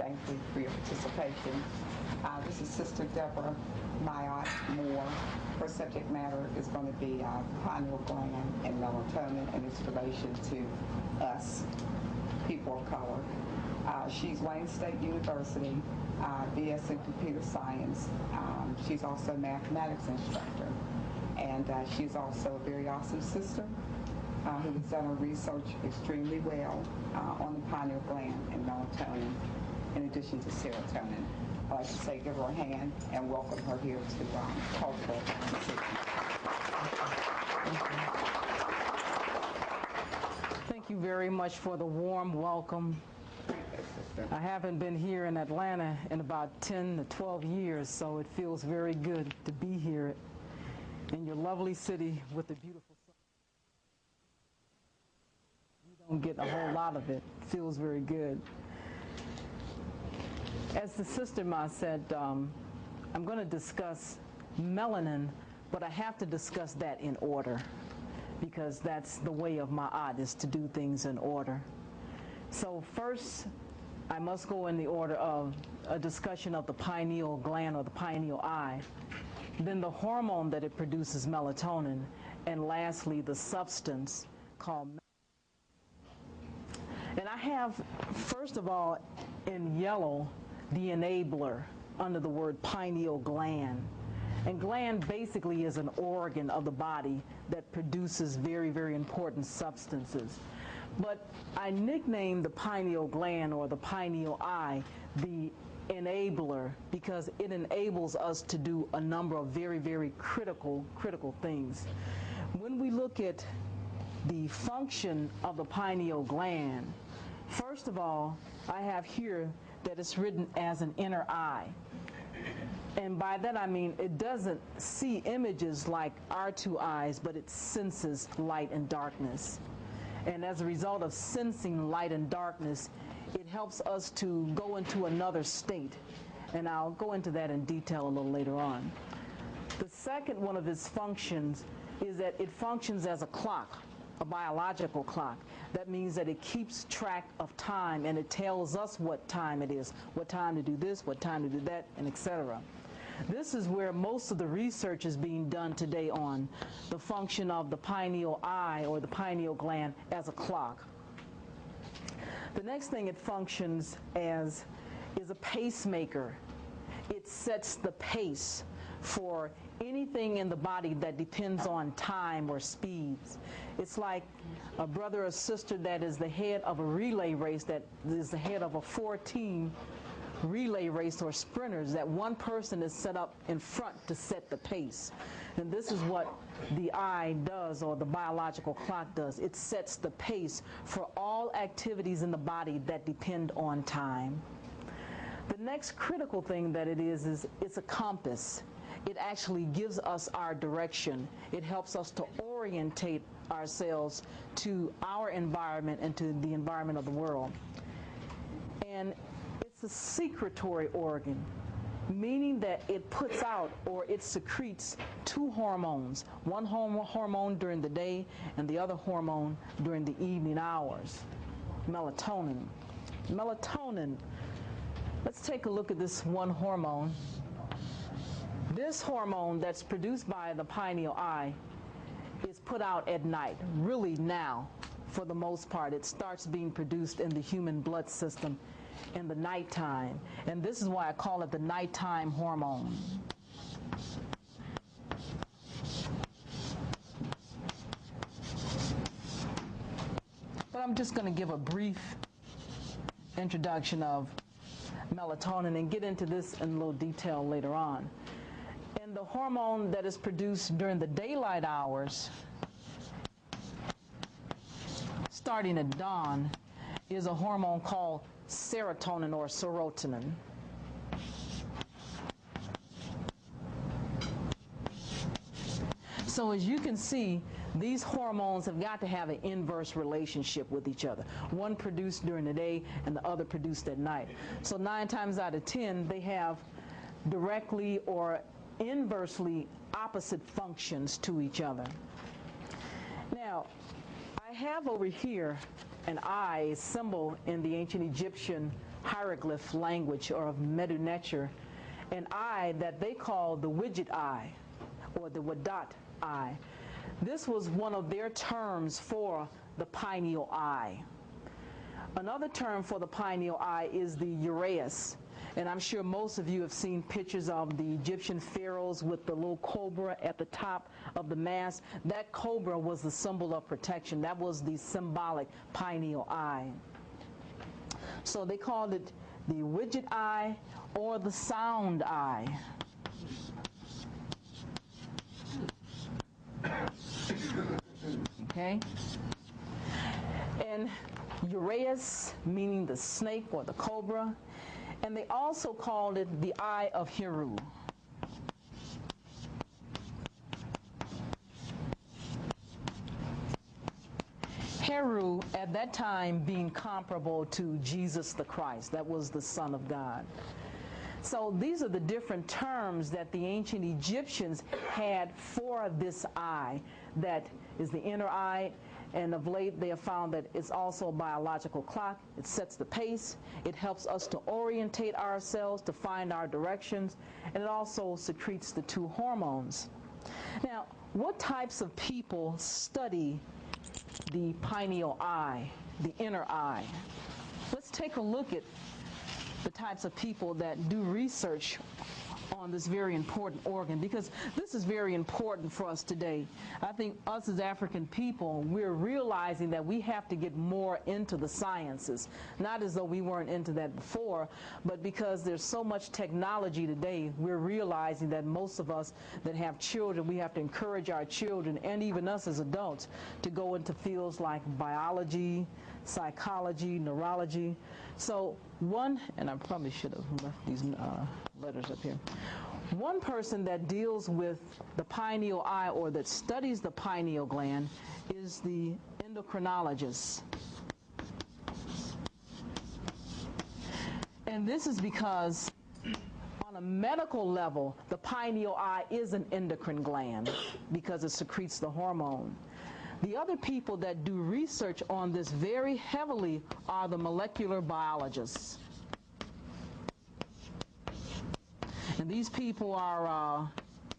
thank you for your participation. This is Sister Deborah Maat Moore. Her subject matter is going to be pineal gland and melatonin and its relation to us, people of color. She's Wayne State University, BS in Computer Science. She's also a mathematics instructor. And she's also a very awesome sister who has done her research extremely well on the pineal gland and melatonin, in addition to serotonin. I'd like to say give her a hand and welcome her here to Cultural Conversation. Thank you very much for the warm welcome. I haven't been here in Atlanta in about 10 to 12 years, so it feels very good to be here in your lovely city with the beautiful sun. You don't get a whole lot of it. It feels very good. As the sister Ma said, I'm going to discuss melanin, but I have to discuss that in order because that's the way of Ma'at, is to do things in order. So first, I must go in the order of a discussion of the pineal gland or the pineal eye, then the hormone that it produces, melatonin, and lastly, the substance called melanin. And I have, first of all, in yellow, the enabler under the word pineal gland. And gland basically is an organ of the body that produces very, very important substances. But I nicknamed the pineal gland or the pineal eye the enabler because it enables us to do a number of very, very critical things. When we look at the function of the pineal gland, first of all, I have here that it's written as an inner eye. And by that I mean it doesn't see images like our two eyes, but it senses light and darkness. And as a result of sensing light and darkness, it helps us to go into another state. And I'll go into that in detail a little later on. The second one of its functions is that it functions as a clock, a biological clock. That means that it keeps track of time and it tells us what time it is, what time to do this, what time to do that, and etc. This is where most of the research is being done today on the function of the pineal eye or the pineal gland as a clock. The next thing it functions as is a pacemaker. It sets the pace for anything in the body that depends on time or speeds. It's like a brother or sister that is the head of a relay race, that is the head of a 4-team relay race or sprinters, that one person is set up in front to set the pace. And this is what the eye does, or the biological clock does. It sets the pace for all activities in the body that depend on time. The next critical thing that it is it's a compass. It actually gives us our direction. It helps us to orientate ourselves to our environment and to the environment of the world. And it's a secretory organ, meaning that it puts out or it secretes two hormones, one hormone during the day and the other hormone during the evening hours, melatonin. Melatonin, let's take a look at this one hormone. This hormone that's produced by the pineal eye is put out at night, really now, for the most part. It starts being produced in the human blood system in the nighttime. And this is why I call it the nighttime hormone. But I'm just going to give a brief introduction of melatonin and get into this in a little detail later on. And the hormone that is produced during the daylight hours, starting at dawn, is a hormone called serotonin or serotonin. So as you can see, these hormones have got to have an inverse relationship with each other. One produced during the day and the other produced at night. So 9 times out of 10, they have directly or inversely opposite functions to each other. Now, I have over here an eye symbol in the ancient Egyptian hieroglyph language or of Medu Neter, an eye that they call the widget eye or the Wadat eye. This was one of their terms for the pineal eye. Another term for the pineal eye is the uraeus. And I'm sure most of you have seen pictures of the Egyptian pharaohs with the little cobra at the top of the mask. That cobra was the symbol of protection. That was the symbolic pineal eye. So they called it the widget eye or the sound eye. Okay? And uraeus, meaning the snake or the cobra. And they also called it the eye of Heru. Heru, at that time, being comparable to Jesus the Christ. That was the Son of God. So these are the different terms that the ancient Egyptians had for this eye. That is the inner eye. And of late, they have found that it's also a biological clock. It sets the pace. It helps us to orientate ourselves, to find our directions. And it also secretes the two hormones. Now, what types of people study the pineal eye, the inner eye? Let's take a look at the types of people that do research on this very important organ, because this is very important for us today. I think us as African people, we're realizing that we have to get more into the sciences, not as though we weren't into that before, but because there's so much technology today, we're realizing that most of us that have children, we have to encourage our children and even us as adults to go into fields like biology, psychology, neurology. So one, and I probably should have left these letters up here. One person that deals with the pineal eye or that studies the pineal gland is the endocrinologist. And this is because on a medical level, the pineal eye is an endocrine gland because it secretes the hormone. The other people that do research on this very heavily are the molecular biologists. And these people are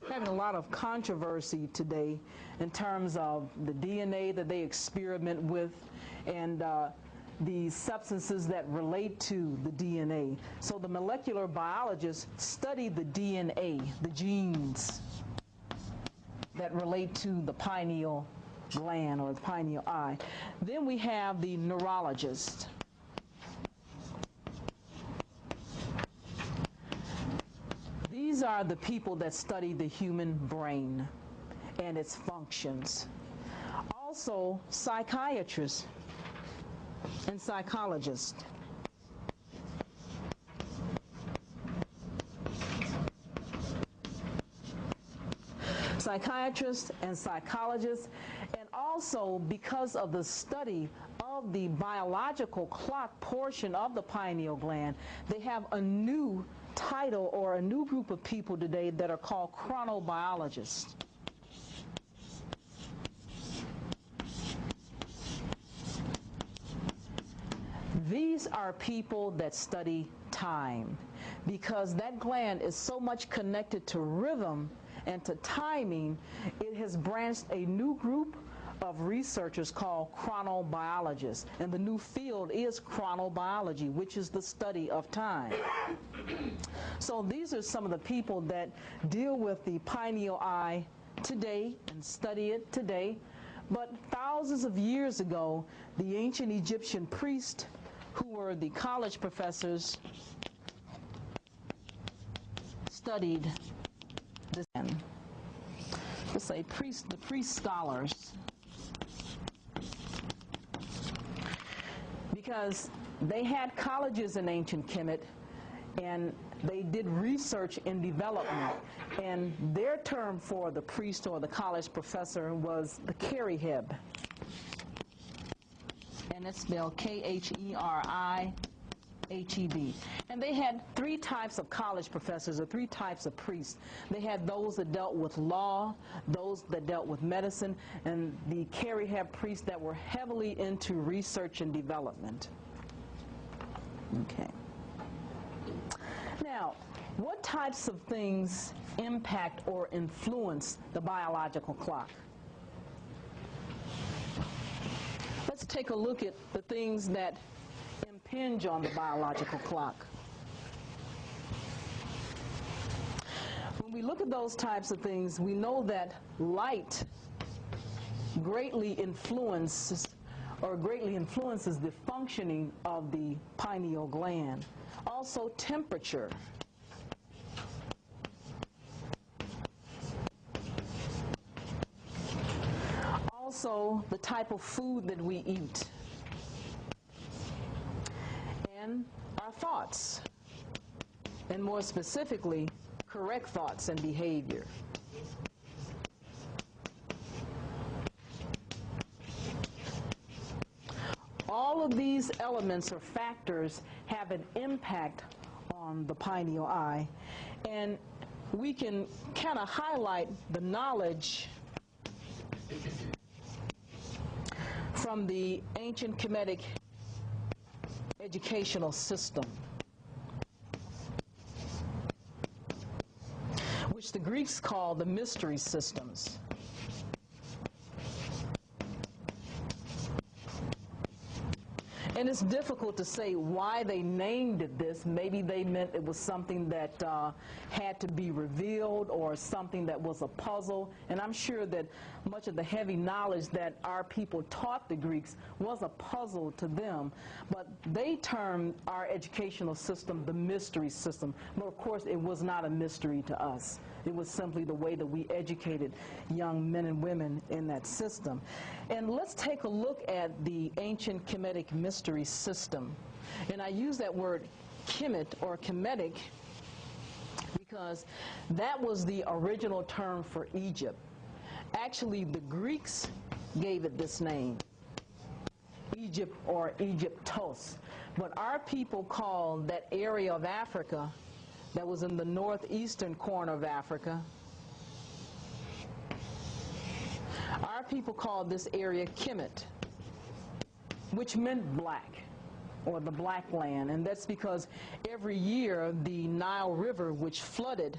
having a lot of controversy today in terms of the DNA that they experiment with and the substances that relate to the DNA. So the molecular biologists study the DNA, the genes that relate to the pineal gland or the pineal eye. Then we have the neurologist. These are the people that study the human brain and its functions. Also, psychiatrists and psychologists. Psychiatrists and psychologists, and also because of the study of the biological clock portion of the pineal gland, they have a new title or a new group of people today that are called chronobiologists. These are people that study time because that gland is so much connected to rhythm and to timing. It has branched a new group of researchers called chronobiologists, and the new field is chronobiology, which is the study of time. So these are some of the people that deal with the pineal eye today and study it today. But thousands of years ago, the ancient Egyptian priests, who were the college professors, studied this. Let's say the priest scholars, because they had colleges in ancient Kemet and they did research in development, and their term for the priest or the college professor was the Keriheb, and it's spelled K-H-E-R-I-H-E-B. And they had three types of college professors, or three types of priests. They had those that dealt with law, those that dealt with medicine, and the Keriheb priests that were heavily into research and development. Okay. Now, what types of things impact or influence the biological clock? Let's take a look at the things that impinge on the biological clock. When we look at those types of things, we know that light greatly influences the functioning of the pineal gland. Also, temperature. Also, the type of food that we eat. And our thoughts. And more specifically, correct thoughts and behavior. All of these elements or factors have an impact on the pineal eye, and we can kind of highlight the knowledge from the ancient Kemetic educational system, which the Greeks called the mystery systems. And it's difficult to say why they named it this. Maybe they meant it was something that had to be revealed, or something that was a puzzle. And I'm sure that much of the heavy knowledge that our people taught the Greeks was a puzzle to them. But they termed our educational system the mystery system. But of course, it was not a mystery to us. It was simply the way that we educated young men and women in that system. And let's take a look at the ancient Kemetic mystery system. And I use that word Kemet or Kemetic because that was the original term for Egypt. Actually, the Greeks gave it this name, Egypt or Egyptos. But our people called that area of Africa that was in the northeastern corner of Africa, our people called this area Kemet, which meant black, or the black land. And that's because every year the Nile River, which flooded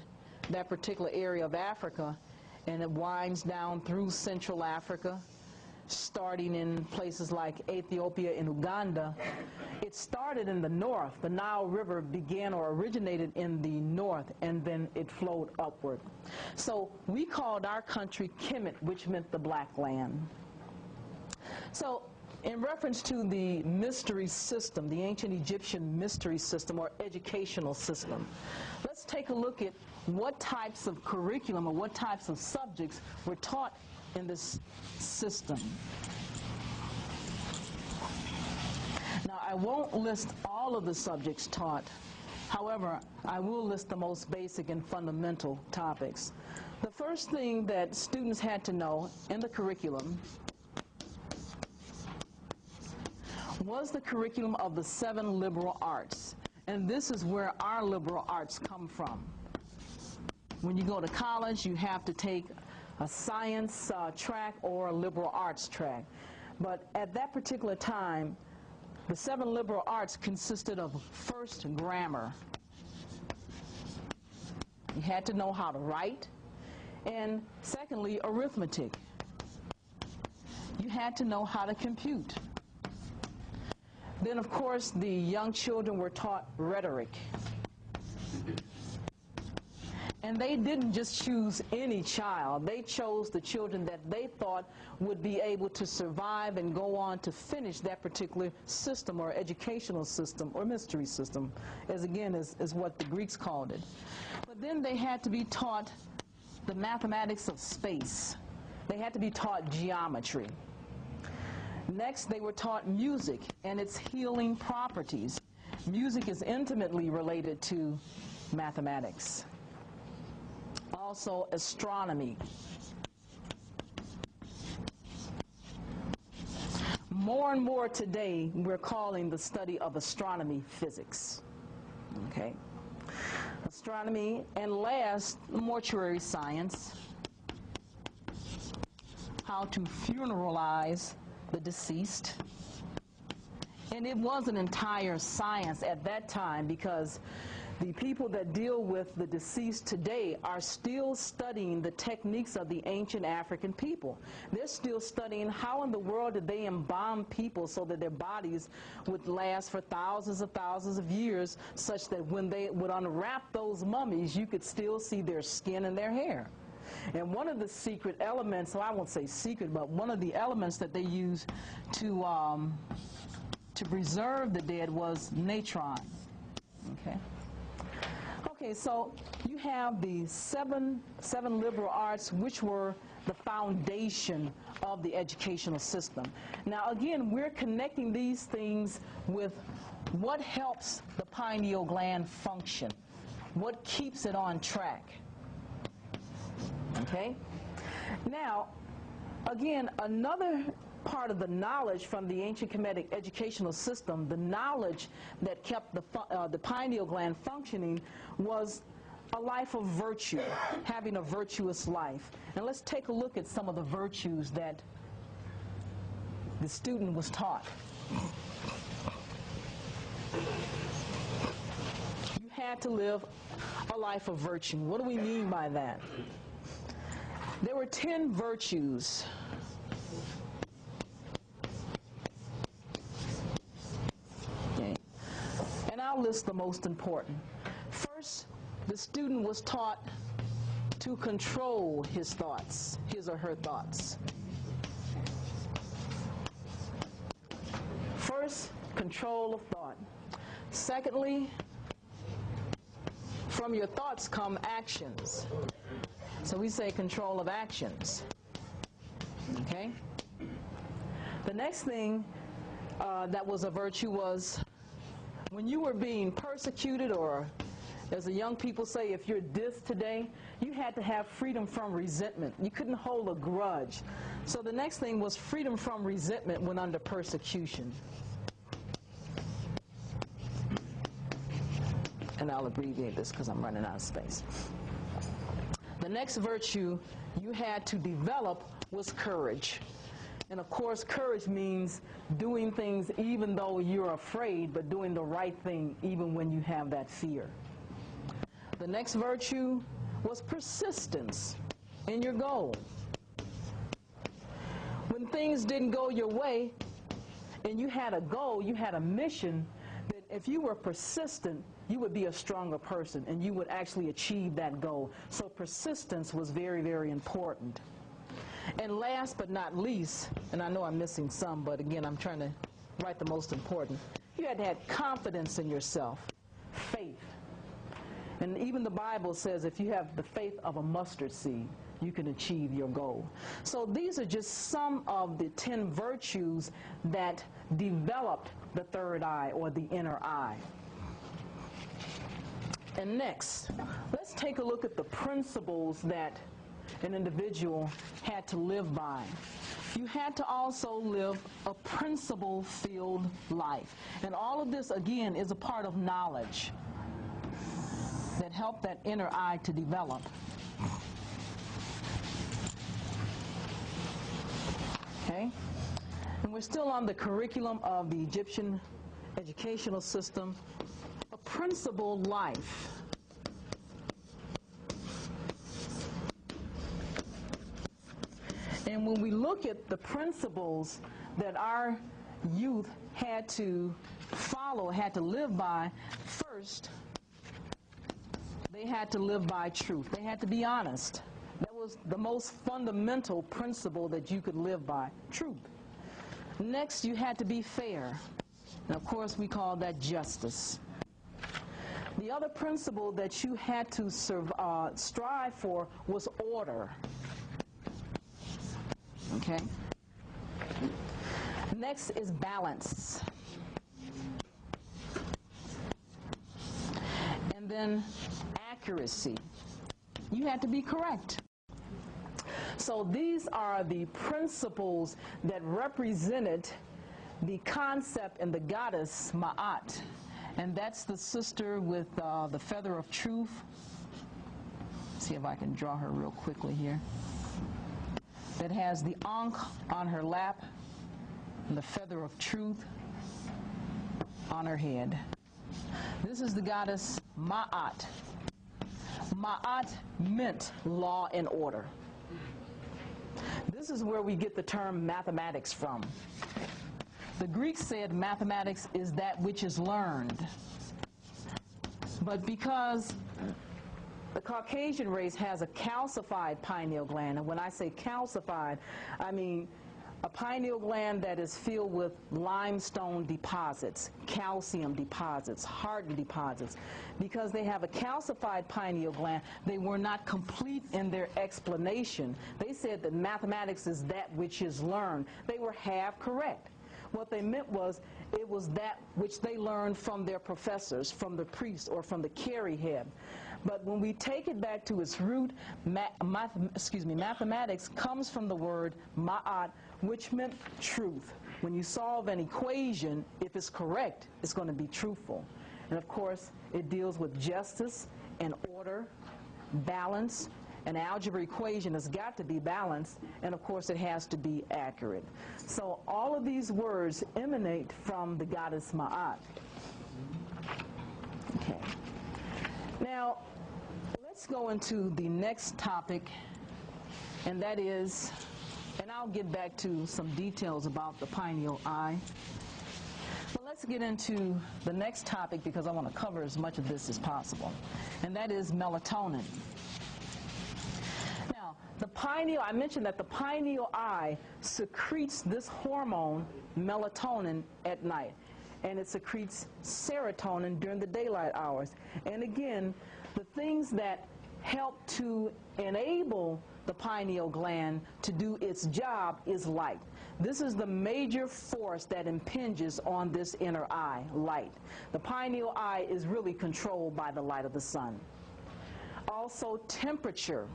that particular area of Africa, and it winds down through Central Africa, starting in places like Ethiopia and Uganda. It started in the north. The Nile River began or originated in the north, and then it flowed upward. So we called our country Kemet, which meant the black land. So in reference to the mystery system, the ancient Egyptian mystery system or educational system, let's take a look at what types of curriculum or what types of subjects were taught in this system. Now, I won't list all of the subjects taught. However, I will list the most basic and fundamental topics. The first thing that students had to know in the curriculum was the curriculum of the 7 liberal arts. And this is where our liberal arts come from. When you go to college, you have to take a science track or a liberal arts track. But at that particular time, the 7 liberal arts consisted of first grammar. You had to know how to write. And secondly, arithmetic. You had to know how to compute. Then, of course, the young children were taught rhetoric. And they didn't just choose any child. They chose the children that they thought would be able to survive and go on to finish that particular system or educational system or mystery system, as again is what the Greeks called it. But then they had to be taught the mathematics of space. They had to be taught geometry. Next, they were taught music and its healing properties. Music is intimately related to mathematics. Also, astronomy. More and more today, we're calling the study of astronomy physics. Okay? Astronomy, and last, mortuary science. How to funeralize the deceased. And it was an entire science at that time because The people that deal with the deceased today are still studying the techniques of the ancient African people. They're still studying how in the world did they embalm people so that their bodies would last for thousands of years, such that when they would unwrap those mummies, you could still see their skin and their hair. And one of the secret elements, so I won't say secret, but one of the elements that they used to preserve the dead was natron. Okay. Okay, so you have the seven liberal arts, which were the foundation of the educational system. Now, again, we're connecting these things with what helps the pineal gland function, what keeps it on track. Okay? Now, again, another part of the knowledge from the ancient Kemetic educational system, the knowledge that kept the pineal gland functioning, was a life of virtue, having a virtuous life. And let's take a look at some of the virtues that the student was taught. You had to live a life of virtue. What do we mean by that? There were 10 virtues. Okay. And I'll list the most important. First, the student was taught to control his thoughts, his or her thoughts. First, control of thought. Secondly, from your thoughts come actions. So we say control of actions. Okay? The next thing that was a virtue was when you were being persecuted, or as the young people say, if you're dissed today, you had to have freedom from resentment. You couldn't hold a grudge. So the next thing was freedom from resentment when under persecution. And I'll abbreviate this because I'm running out of space. The next virtue you had to develop was courage. And of course, courage means doing things even though you're afraid, but doing the right thing even when you have that fear. The next virtue was persistence in your goal. When things didn't go your way and you had a goal, you had a mission, that if you were persistent, you would be a stronger person and you would actually achieve that goal. So persistence was very, very important. And last but not least, and I know I'm missing some, but again, I'm trying to write the most important, you had to have confidence in yourself, faith. And even the Bible says if you have the faith of a mustard seed, you can achieve your goal. So these are just some of the 10 virtues that developed the third eye, or the inner eye. And next, let's take a look at the principles that an individual had to live by. You had to also live a principle-filled life. And all of this, again, is a part of knowledge that helped that inner eye to develop. Okay? And we're still on the curriculum of the Egyptian educational system. A principled life. And when we look at the principles that our youth had to follow, had to live by, first, they had to live by truth. They had to be honest. That was the most fundamental principle that you could live by, truth. Next, you had to be fair. And of course, we call that justice. The other principle that you had to strive for was order. Okay? Next is balance. And then accuracy. You had to be correct. So these are the principles that represented the concept and the goddess Ma'at. And that's the sister with the feather of truth. See if I can draw her real quickly here. That has the Ankh on her lap and the feather of truth on her head. This is the goddess Ma'at. Ma'at meant law and order. This is where we get the term mathematics from. The Greeks said mathematics is that which is learned. But because the Caucasian race has a calcified pineal gland, and when I say calcified, I mean a pineal gland that is filled with limestone deposits, calcium deposits, hardened deposits. Because they have a calcified pineal gland, they were not complete in their explanation. They said that mathematics is that which is learned. They were half correct. What they meant was it was that which they learned from their professors, from the priest, or from the carry head. But when we take it back to its root, mathematics comes from the word ma'at, which meant truth. When you solve an equation, if it's correct, it's going to be truthful. And of course, it deals with justice and order, balance. An algebra equation has got to be balanced, and of course it has to be accurate. So all of these words emanate from the goddess Ma'at. Okay. Now, let's go into the next topic, and that is, and I'll get back to some details about the pineal eye. But let's get into the next topic because I want to cover as much of this as possible, and that is melatonin. The pineal, I mentioned that the pineal eye secretes this hormone, melatonin, at night. And it secretes serotonin during the daylight hours. And again, the things that help to enable the pineal gland to do its job is light. This is the major force that impinges on this inner eye, light. The pineal eye is really controlled by the light of the sun. Also, temperature.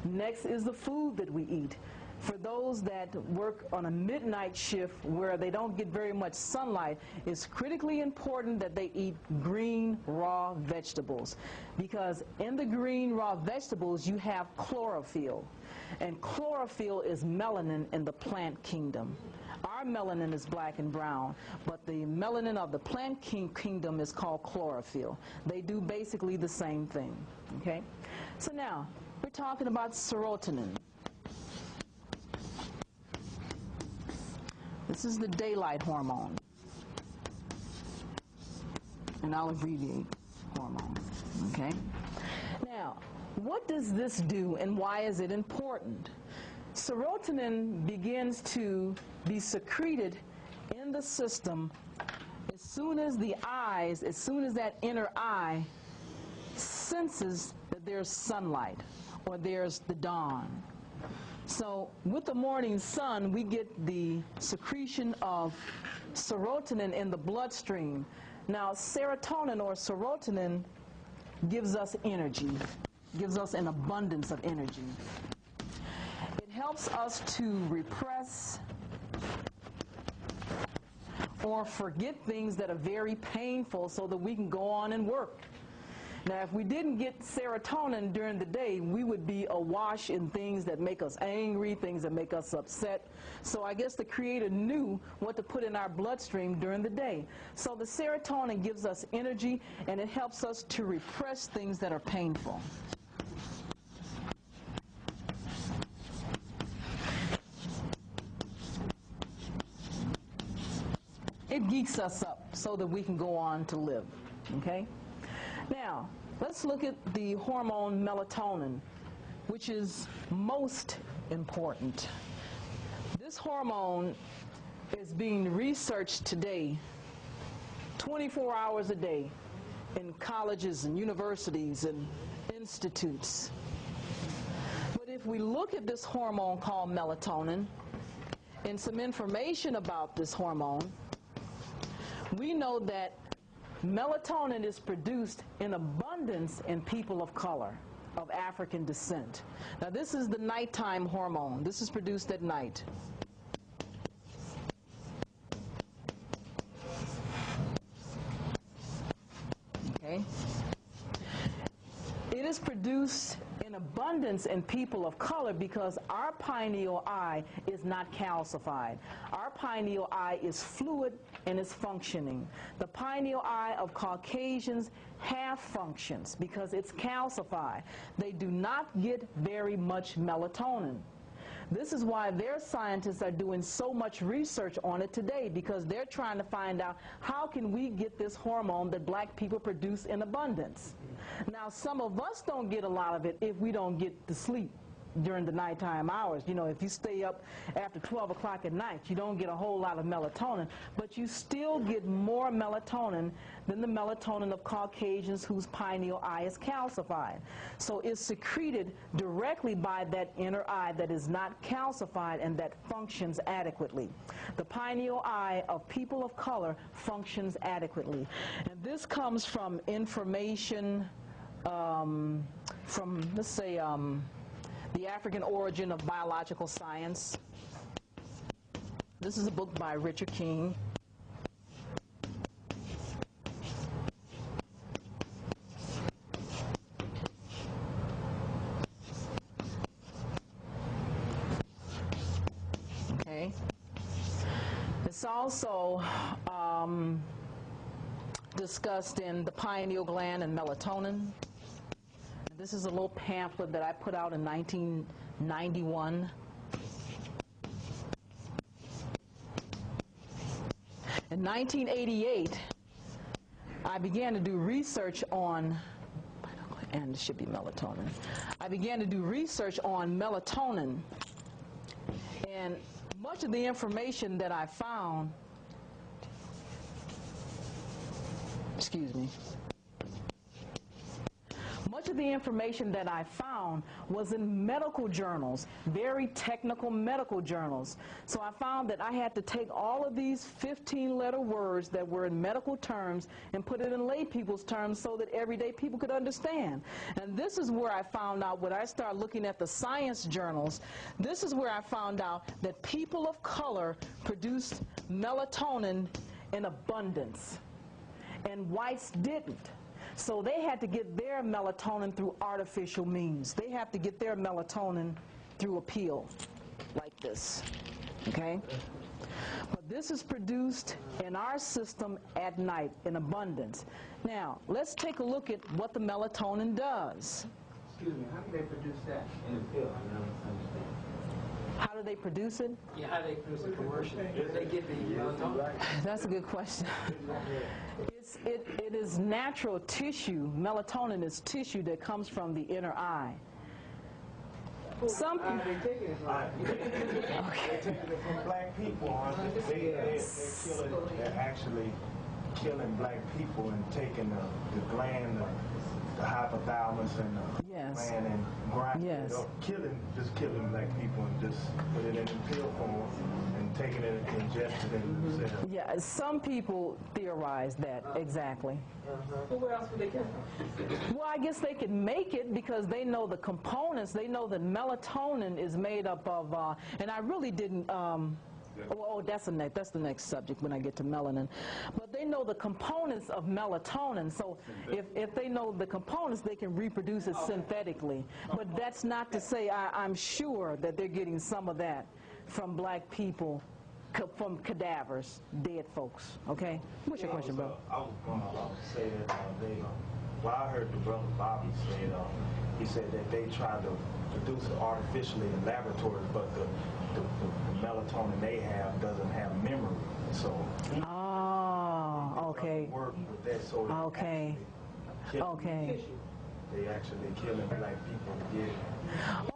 Next is the food that we eat. For those that work on a midnight shift where they don't get very much sunlight, it's critically important that they eat green, raw vegetables. Because in the green, raw vegetables, you have chlorophyll. And chlorophyll is melanin in the plant kingdom. Our melanin is black and brown, but the melanin of the plant kingdom is called chlorophyll. They do basically the same thing. Okay? So now, we're talking about serotonin. This is the daylight hormone. And I'll abbreviate hormone. Okay? Now, what does this do and why is it important? Serotonin begins to be secreted in the system as soon as the eyes, as soon as that inner eye senses that there's sunlight or there's the dawn. So with the morning sun, we get the secretion of serotonin in the bloodstream. Now, serotonin or serotonin gives us energy, gives us an abundance of energy. It helps us to repress or forget things that are very painful so that we can go on and work. Now, if we didn't get serotonin during the day, we would be awash in things that make us angry, things that make us upset. So I guess the Creator knew what to put in our bloodstream during the day. So the serotonin gives us energy, and it helps us to repress things that are painful. It geeks us up so that we can go on to live. Okay? Now, let's look at the hormone melatonin, which is most important. This hormone is being researched today, 24 hours a day, in colleges and universities and institutes. But if we look at this hormone called melatonin and some information about this hormone, we know that melatonin is produced in abundance in people of color, of African descent. Now, this is the nighttime hormone. This is produced at night. Okay? It is produced in abundance abundance in people of color because our pineal eye is not calcified. Our pineal eye is fluid and is functioning. The pineal eye of Caucasians half functions because it's calcified. They do not get very much melatonin. This is why their scientists are doing so much research on it today, because they're trying to find out how can we get this hormone that black people produce in abundance. Now, some of us don't get a lot of it if we don't get to sleep during the nighttime hours. You know, if you stay up after 12 o'clock at night, you don't get a whole lot of melatonin, but you still get more melatonin than the melatonin of Caucasians whose pineal eye is calcified. So it's secreted directly by that inner eye that is not calcified and that functions adequately. The pineal eye of people of color functions adequately. And this comes from information from, let's say, The African Origin of Biological Science. This is a book by Richard King. Okay. It's also discussed in the pineal gland and melatonin. This is a little pamphlet that I put out in 1991. In 1988, I began to do research on, and it should be melatonin. I began to do research on melatonin, and much of the information that I found, excuse me, much of the information that I found was in medical journals, very technical medical journals. So I found that I had to take all of these 15-letter words that were in medical terms and put it in lay people's terms so that everyday people could understand. And this is where I found out, when I started looking at the science journals, this is where I found out that people of color produced melatonin in abundance, and whites didn't. So they had to get their melatonin through artificial means. They have to get their melatonin through a pill, like this, okay? But this is produced in our system at night in abundance. Now, let's take a look at what the melatonin does. Excuse me, how do they produce that in the pill? I don't understand. How do they produce it? Yeah, how do they produce it commercially? Do they get the melatonin? That's a good question. It is natural tissue. Melatonin is tissue that comes from the inner eye. Some people. They're taking it from black people. They're actually killing black people and taking the gland, the hypothalamus and the gland and grinding it up, just killing black people and just put it in pill form and taking it and ingesting it in themselves. Yeah, some people theorize that, exactly. Well, where else would they get it? Well, I guess they could make it because they know the components. They know that melatonin is made up of, and I really didn't, that's the next subject when I get to melanin. But they know the components of melatonin, so if they know the components, they can reproduce it synthetically. But that's not to say I'm sure that they're getting some of that from black people, from cadavers, dead folks, okay? What's your question, bro? I was going to say that well, I heard the brother Bobby say, he said that they tried to produce it artificially in laboratories, but the melatonin they have doesn't have memory. So okay. Work with that, so Okay. Okay. They actually killing black people to get it.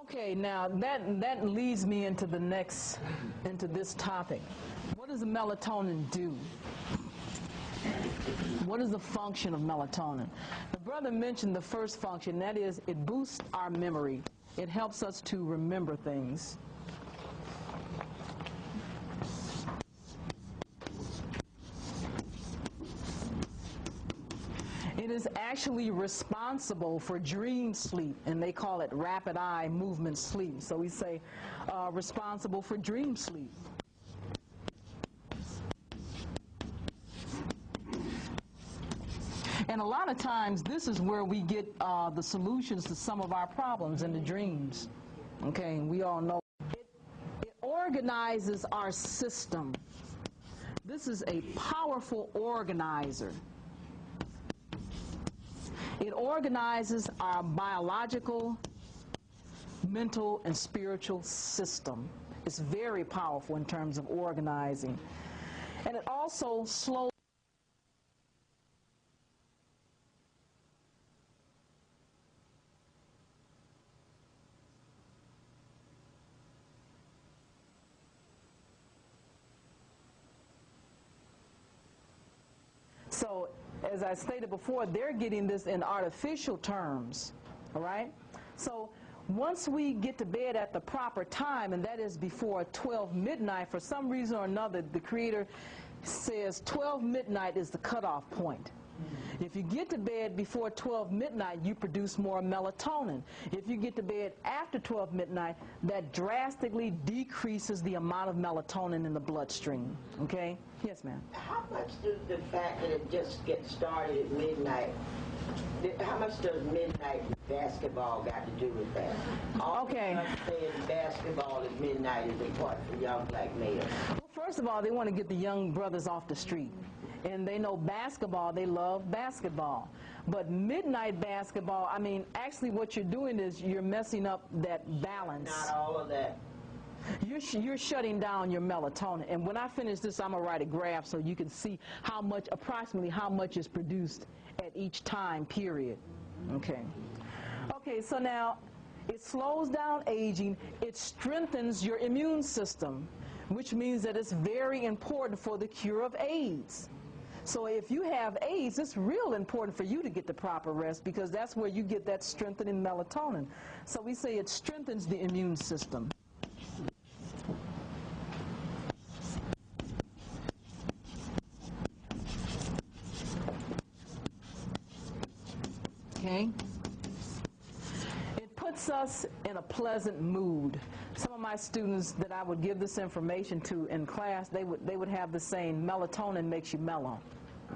Okay, now that leads me into this topic. What does the melatonin do? What is the function of melatonin? The brother mentioned the first function, that is, it boosts our memory. It helps us to remember things. It is actually responsible for dream sleep, and they call it rapid eye movement sleep. So we say responsible for dream sleep. And a lot of times, this is where we get the solutions to some of our problems in the dreams. Okay, we all know. It organizes our system. This is a powerful organizer. It organizes our biological, mental, and spiritual system. It's very powerful in terms of organizing. And it also slows. So, as I stated before, they're getting this in artificial terms, all right? So, once we get to bed at the proper time, and that is before 12 midnight, for some reason or another, the Creator says 12 midnight is the cutoff point. If you get to bed before 12 midnight, you produce more melatonin. If you get to bed after 12 midnight, that drastically decreases the amount of melatonin in the bloodstream. Okay? Yes, ma'am. How much does the fact that it just gets started at midnight, how much does midnight basketball got to do with that? Okay. Saying basketball at midnight is important for young black males. Well, first of all, they want to get the young brothers off the street. And they know basketball, they love basketball. But midnight basketball, I mean, actually what you're doing is you're messing up that balance. Not all of that. You're shutting down your melatonin. And when I finish this, I'm going to write a graph so you can see how much, approximately how much is produced at each time period. Okay. Okay, so now it slows down aging. It strengthens your immune system, which means that it's very important for the cure of AIDS. So if you have AIDS, it's real important for you to get the proper rest, because that's where you get that strengthening melatonin. So we say it strengthens the immune system. Okay? It puts us in a pleasant mood. Some of my students that I would give this information to in class, they would have the saying, melatonin makes you mellow.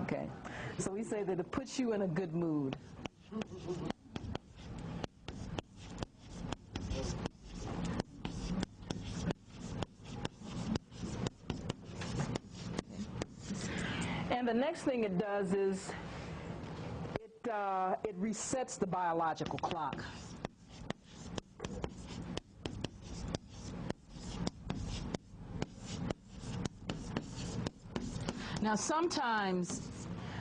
Okay? So we say that it puts you in a good mood. And the next thing it does is it resets the biological clock. Now sometimes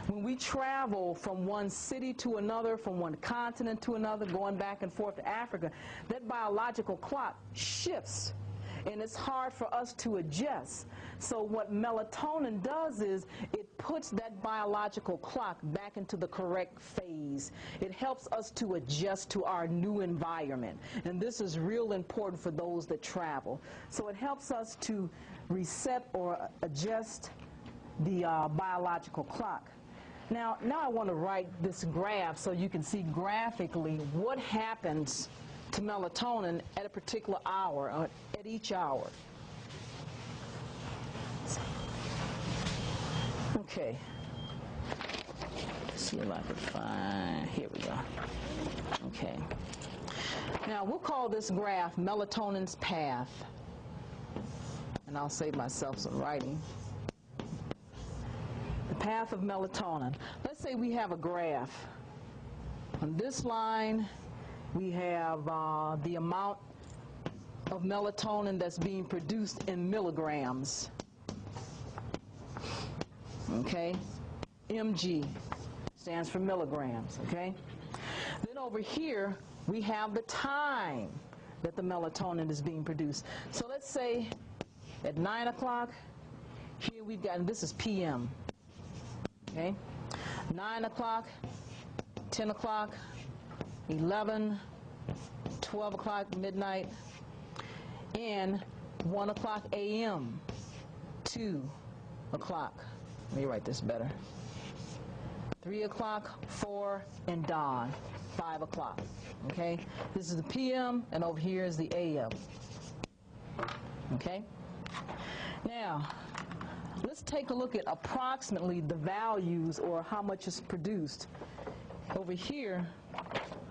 when we travel from one city to another, from one continent to another, going back and forth to Africa, that biological clock shifts, and it's hard for us to adjust. So what melatonin does is it puts that biological clock back into the correct phase. It helps us to adjust to our new environment, and this is real important for those that travel. So it helps us to reset or adjust the biological clock. Now I want to write this graph so you can see graphically what happens to melatonin at a particular hour, at each hour. Okay. Let's see if I can find, here we go. Okay. Now we'll call this graph melatonin's path. And I'll save myself some writing. The path of melatonin. Let's say we have a graph. On this line, we have the amount of melatonin that's being produced in milligrams. Okay? mg stands for milligrams, okay? Then over here, we have the time that the melatonin is being produced. So let's say at 9 o'clock, here we've got, and this is PM, okay? 9 o'clock, 10 o'clock, 11, 12 o'clock, midnight, and 1 o'clock a.m., 2 o'clock. Let me write this better. 3 o'clock, 4, and dawn, 5 o'clock. Okay? This is the PM, and over here is the AM. Okay? Now, let's take a look at approximately the values or how much is produced. Over here,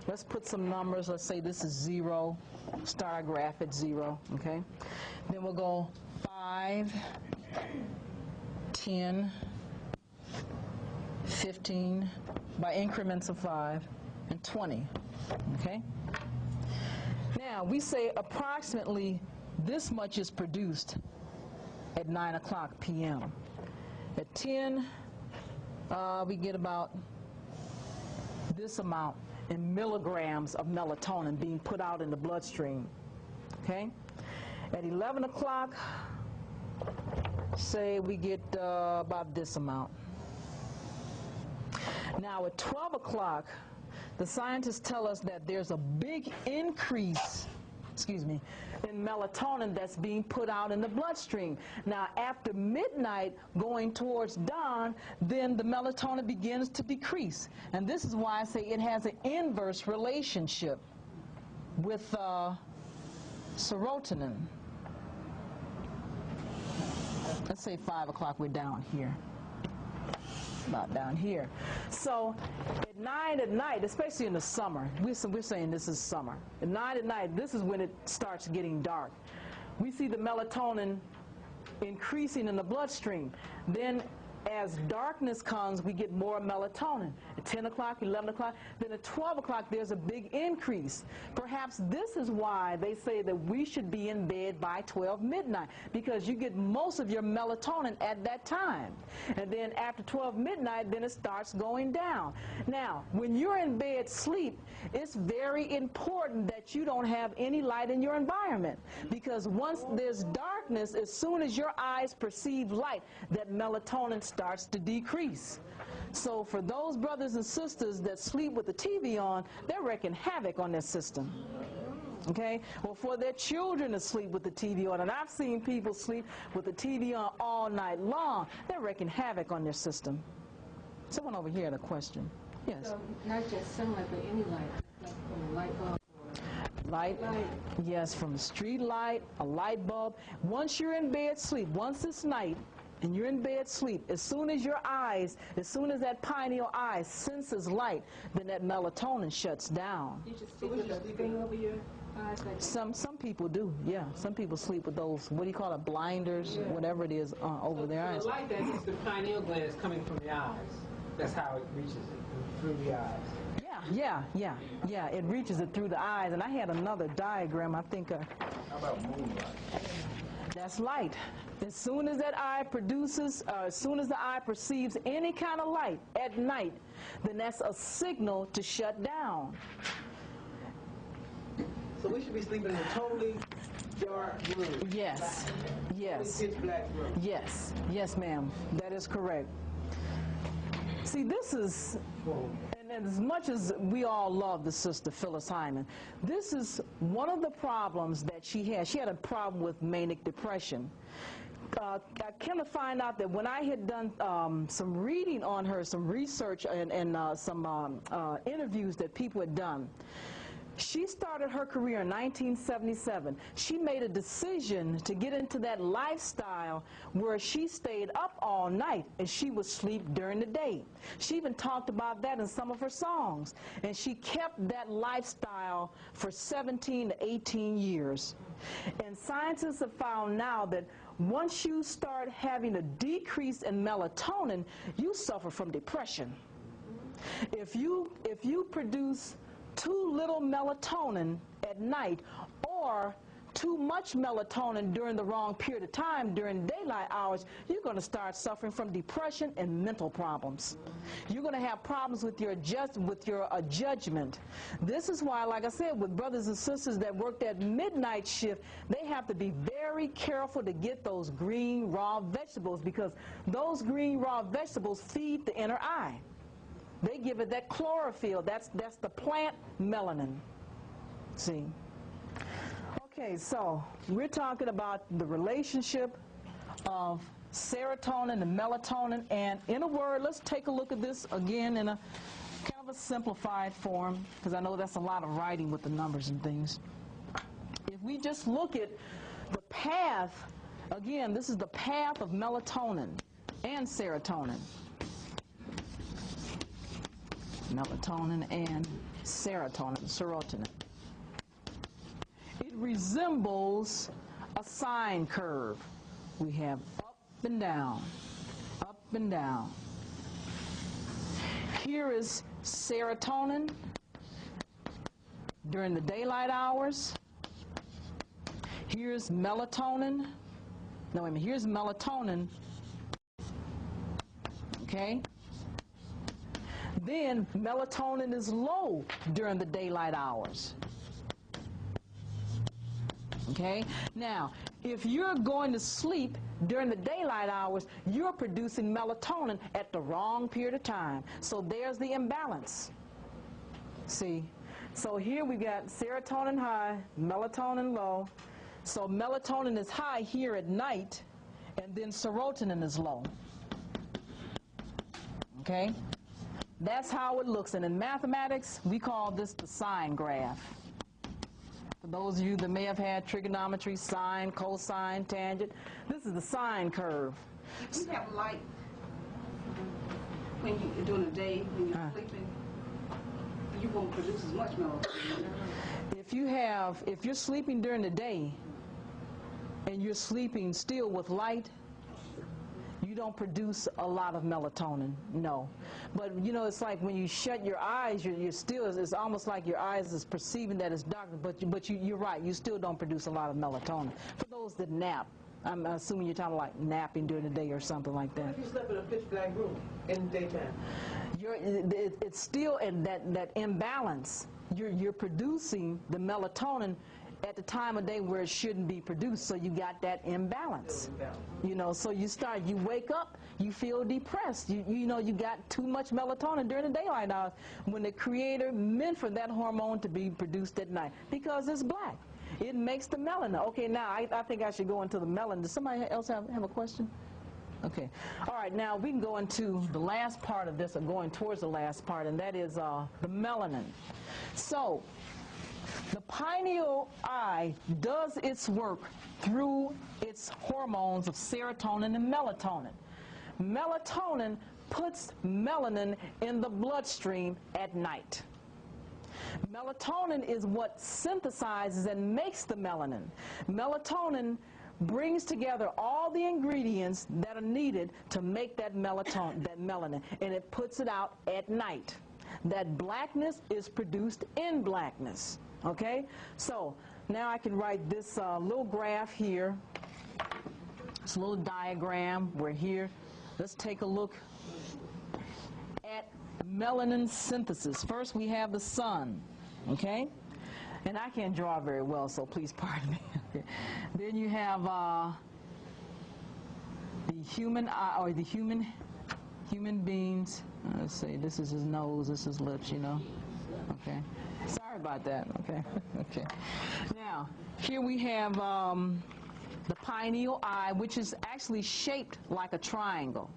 let's put some numbers. Let's say this is 0, star graph at 0, okay? Then we'll go 5, 10, 15, by increments of 5, and 20, okay? Now, we say approximately this much is produced at 9 o'clock p.m. At 10, we get about this amount in milligrams of melatonin being put out in the bloodstream, okay? At 11 o'clock, say we get about this amount. Now at 12 o'clock, the scientists tell us that there's a big increase, in melatonin that's being put out in the bloodstream. Now after midnight, going towards dawn, then the melatonin begins to decrease. And this is why I say it has an inverse relationship with serotonin. Let's say 5 o'clock, we're down here. About down here. So at 9 at night, especially in the summer, we're saying this is summer. At 9 at night, this is when it starts getting dark. We see the melatonin increasing in the bloodstream. Then as darkness comes, we get more melatonin. At 10 o'clock, 11 o'clock, then at 12 o'clock, there's a big increase. Perhaps this is why they say that we should be in bed by 12 midnight, because you get most of your melatonin at that time. And then after 12 midnight, then it starts going down. Now, when you're in bed sleep, it's very important that you don't have any light in your environment, because once there's darkness, as soon as your eyes perceive light, that melatonin starts to decrease. So for those brothers and sisters that sleep with the TV on, they're wreaking havoc on their system. Okay? Or for their children to sleep with the TV on, and I've seen people sleep with the TV on all night long, they're wreaking havoc on their system. Someone over here had a question. Yes? So not just sunlight, but any light, like from a light bulb? Light, yes, from a street light, a light bulb. Once you're in bed sleep, once it's night, and you're in bed sleep, as soon as your eyes, as soon as that pineal eye senses light, then that melatonin shuts down. You just sleep with a thing over your eyes? Like some people do, yeah. Some people sleep with those, what do you call it, blinders, whatever it is, over their eyes. The light that hits the pineal gland is coming from the eyes. That's how it reaches it, through the eyes. Yeah, it reaches it through the eyes. And I had another diagram, I think. How about moonlight? That's light. As soon as that eye produces, as soon as the eye perceives any kind of light at night, then that's a signal to shut down. So we should be sleeping in a totally dark room. Yes, yes. Pitch black room. Yes, yes, ma'am. That is correct. See, this is, and as much as we all love the sister Phyllis Hyman, this is one of the problems that she had. She had a problem with manic depression. I came to find out that when I had done some reading on her, some research and some interviews that people had done, she started her career in 1977. She made a decision to get into that lifestyle where she stayed up all night and she would sleep during the day. She even talked about that in some of her songs. And she kept that lifestyle for 17 to 18 years. And scientists have found now that once you start having a decrease in melatonin, you suffer from depression. If you produce too little melatonin at night or too much melatonin during the wrong period of time during daylight hours, you're going to start suffering from depression and mental problems. You're going to have problems with your judgment. This is why, like I said, with brothers and sisters that work that midnight shift, they have to be very careful to get those green raw vegetables, because those green raw vegetables feed the inner eye. They give it that chlorophyll. That's the plant melanin. See? Okay, so we're talking about the relationship of serotonin and melatonin. And in a word, let's take a look at this again in a kind of a simplified form, because I know that's a lot of writing with the numbers and things. If we just look at the path Again, this is the path of melatonin and serotonin. Melatonin and serotonin. It resembles a sine curve. We have up and down, up and down. Here is serotonin during the daylight hours. Here's melatonin. No, wait a minute. Here's melatonin. Okay? Then melatonin is low during the daylight hours. Okay? Now, if you're going to sleep during the daylight hours, you're producing melatonin at the wrong period of time. So there's the imbalance. See? So here we got serotonin high, melatonin low. So melatonin is high here at night, and then serotonin is low. Okay? That's how it looks. And in mathematics, we call this the sine graph. For those of you that may have had trigonometry, sine, cosine, tangent, this is the sine curve. If you have light when you're during the day, when you're sleeping, you won't produce as much melatonin. If you're sleeping during the day and you're sleeping still with light, you don't produce a lot of melatonin, no. But you know, it's like when you shut your eyes, you're still, it's almost like your eyes is perceiving that it's darkness, but you're right, you still don't produce a lot of melatonin. For those that nap, I'm assuming you're talking like napping during the day or something like that. If you slept in a pitch black room in the daytime, it's still in that imbalance. You're producing the melatonin at the time of day where it shouldn't be produced, so you got that imbalance. You know, so you wake up, you feel depressed. You know, you got too much melatonin during the daylight hours when the Creator meant for that hormone to be produced at night, because it's black. It makes the melanin. Okay, now I think I should go into the melanin. Does somebody else have a question? Okay. All right, now we can go into the last part of this, or going towards the last part, and that is the melanin. So, the pineal eye does its work through its hormones of serotonin and melatonin. Melatonin puts melanin in the bloodstream at night. Melatonin is what synthesizes and makes the melanin. Melatonin brings together all the ingredients that are needed to make that melanin, and it puts it out at night. That blackness is produced in blackness. Okay? So now I can write this little graph here. It's a little diagram. We're here. Let's take a look at melanin synthesis. First we have the sun. Okay? And I can't draw very well, so please pardon me. Okay. Then you have the human eye, or the human beings. Let's see, this is his nose, this is lips, you know. Okay. Sorry about that. Okay. Okay. Now, here we have the pineal eye, which is actually shaped like a triangle.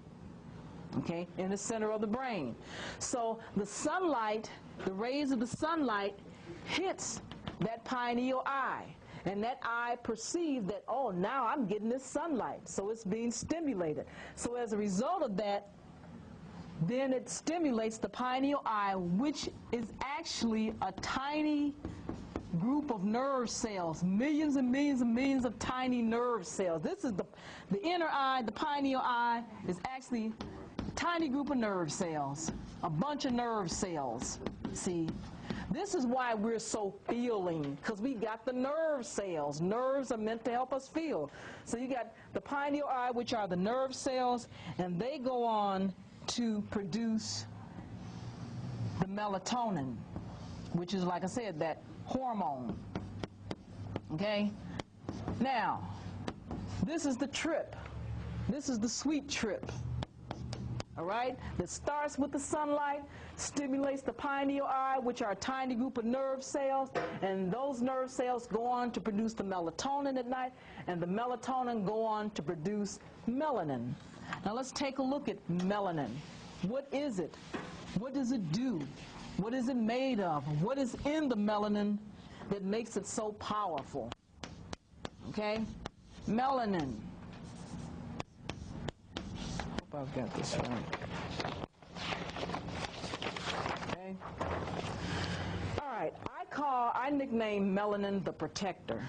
Okay, in the center of the brain. So the sunlight, the rays of the sunlight hits that pineal eye, and that eye perceives that, oh, now I'm getting this sunlight, so it's being stimulated. So as a result of that, then it stimulates the pineal eye, which is actually a tiny group of nerve cells, millions and millions and millions of tiny nerve cells. This is the inner eye, the pineal eye, is actually a tiny group of nerve cells, a bunch of nerve cells. See, this is why we're so feeling, because we got the nerve cells. Nerves are meant to help us feel. So you got the pineal eye, which are the nerve cells, and they go on to produce the melatonin, which is, like I said, that hormone. Okay? Now, this is the trip. This is the sweet trip. All right? That starts with the sunlight, stimulates the pineal eye, which are a tiny group of nerve cells, and those nerve cells go on to produce the melatonin at night, and the melatonin go on to produce melanin. Now let's take a look at melanin. What is it? What does it do? What is it made of? What is in the melanin that makes it so powerful? Okay? Melanin. hope I've got this right. Okay. All right. I nickname melanin the protector.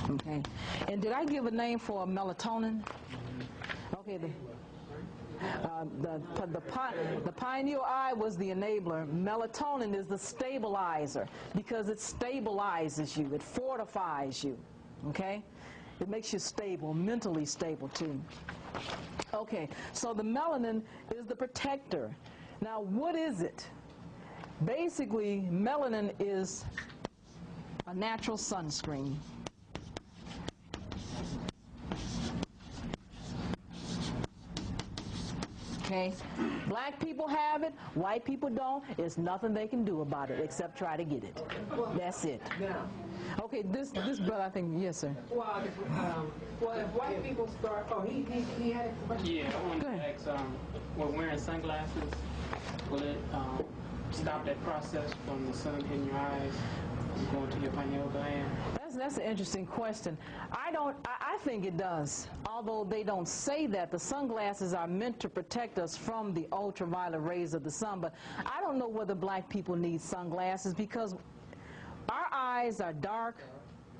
Okay. And did I give a name for melatonin? Okay. The pineal eye was the enabler. Melatonin is the stabilizer because it stabilizes you. It fortifies you. Okay? It makes you stable, mentally stable too. Okay, so the melanin is the protector. Now, what is it? Basically, melanin is a natural sunscreen. Okay, black people have it, white people don't. There's nothing they can do about it except try to get it. That's it. Okay, this brother, I think, yes, sir. Well, if white people start, he had a question. Yeah, I wanted to ask, well, wearing sunglasses, will it stop that process from the sun hitting your eyes and going to your pineal gland? That's an interesting question. I think it does. Although they don't say that, the sunglasses are meant to protect us from the ultraviolet rays of the sun. But I don't know whether black people need sunglasses because our eyes are dark,